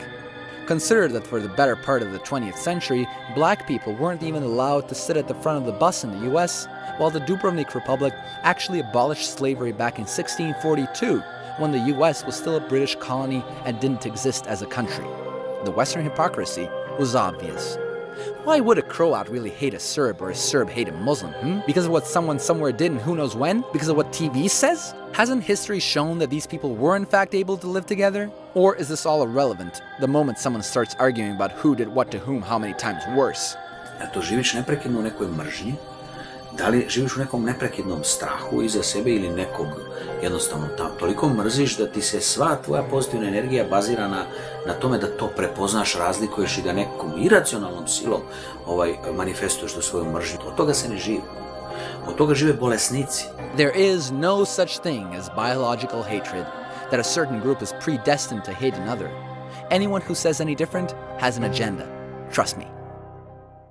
Consider that for the better part of the 20th century, black people weren't even allowed to sit at the front of the bus in the US, while the Dubrovnik Republic actually abolished slavery back in 1642, when the US was still a British colony and didn't exist as a country. The Western hypocrisy was obvious. Why would a Croat really hate a Serb or a Serb hate a Muslim? Because of what someone somewhere did and who knows when? Because of what TV says? Hasn't history shown that these people were in fact able to live together? Or is this all irrelevant the moment someone starts arguing about who did what to whom how many times worse? To živiš neprekidno u nekoj mržnji? Da li živiš u nekom neprekidnom strahu iza sebe ili nekog jednostavno toliko mrziš da ti se sva tvoja pozitivna energija bazira na tome da to prepoznaš, razlikuješ i da nekom iracionalnom silom manifestuješ tu svoju mržnju. Od toga se ne živi. Od toga žive bolesnici. There is no such thing as biological hatred, that a certain group is predestined to hate another. Anyone who says any different has an agenda. Trust me.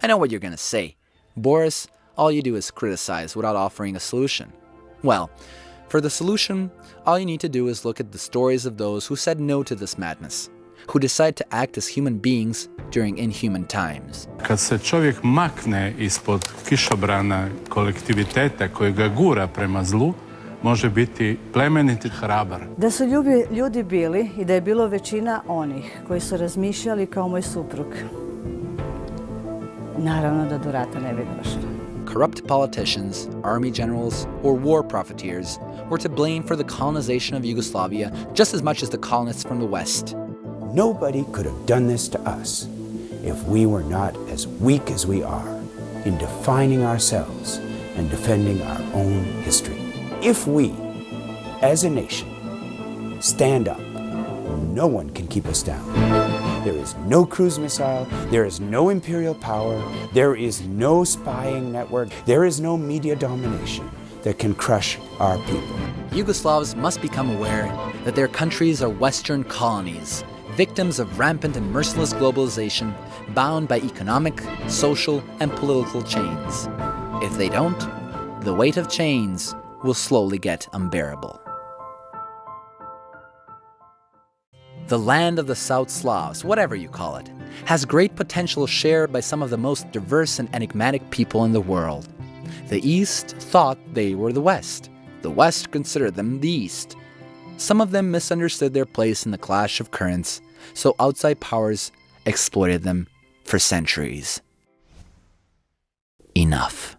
I know what you're going to say. Boris, all you do is criticize without offering a solution. Well, for the solution, all you need to do is look at the stories of those who said no to this madness, who decide to act as human beings during inhuman times. Kad se čovjek makne ispod kišobrana kolektiviteta koji ga gura prema zlu, može biti plemenit i hrabar. Da su ljudi bili i da je bilo većina onih koji su razmišljali kao moj suprug, naravno da do rata ne bi došlo. Corrupt politicians, army generals, or war profiteers were to blame for the colonization of Yugoslavia just as much as the colonists from the West. Nobody could have done this to us if we were not as weak as we are in defining ourselves and defending our own history. If we, as a nation, stand up, no one can keep us down. There is no cruise missile, there is no imperial power, there is no spying network, there is no media domination that can crush our people. Yugoslavs must become aware that their countries are Western colonies, victims of rampant and merciless globalization, bound by economic, social, and political chains. If they don't, the weight of chains will slowly get unbearable. The land of the South Slavs, whatever you call it, has great potential shared by some of the most diverse and enigmatic people in the world. The East thought they were the West. The West considered them the East. Some of them misunderstood their place in the clash of currents, so outside powers exploited them for centuries. Enough.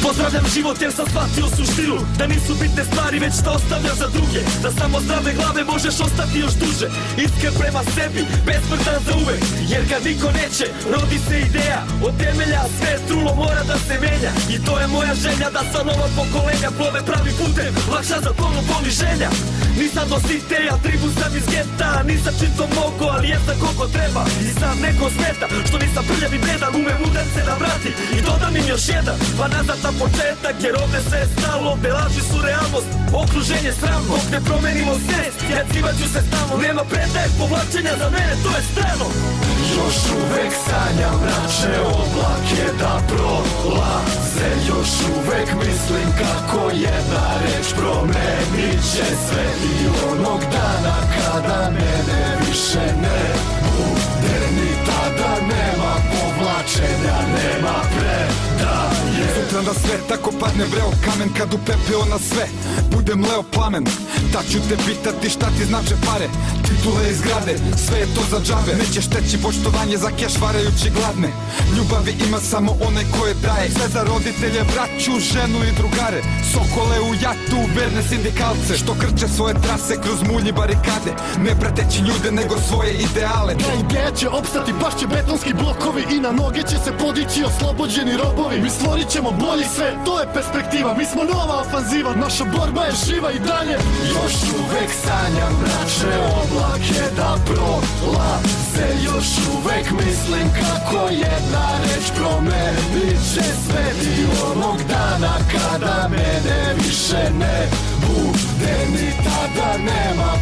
Pozdravljam život jer sam shvatio suštinu, da nisu bitne stvari već da ostavljaš za druge, da samo zdrave glave možeš ostati još duže, iskren prema sebi, besmrtan za uvek, jer kad niko neće, rodi se ideja, od temelja sve trulo mora da se menja, i to je moja želja da sa nova pokolenja plove pravi putem, lakša za tonu poniženja. Nisam do siteja, tribu sam iz geta, nisam čim to mogo, ali jesam koliko treba, i sam neko smeta, što nisam prljav i bredan, umem udar se na vrati, i dodam im još jedan, pa nazad na početak, jer ovde sve je stalo, ovde laži su realnost, okruženje sramno, dok ne promenimo svest, jacivat ću se stalno, nema predaje, povlačenja za mene, to je strano. Još uvek sanjam mračne oblake da prolaze, još uvek mislim kako jedna reč promenit će sve, i onog dana kada mene više ne bude, ni tada nema povlačenja, nema predaje. Sutra da sve tako padne vreo kamen, kad u pepeo na sve budem leo plamen, tad ću te pitati šta ti znače pare, titule i zgrade, sve je to za džabe, nećeš teći poštovanje za keš varajući gladne, ljubavi ima samo onaj koje daje, sve za roditelje, braću, ženu i drugare, sokole u jatu, verne sindikalce, što krče svoje trase kroz mulj i barikade, ne prateći ljude nego svoje ideale. Ta ideja će opstati, baš će betonski blokovi, i na noge će se podići oslobođeni robovi. Mi stvorit ćemo bolji sve, to je perspektiva, mi smo nova ofanziva, naša borba je živa i dalje. Još uvek sanjam mračne oblake da prolaze, još uvek mislim kako jedna reč promenit će sve, i onog dana kada mene više ne bude, ni tada nema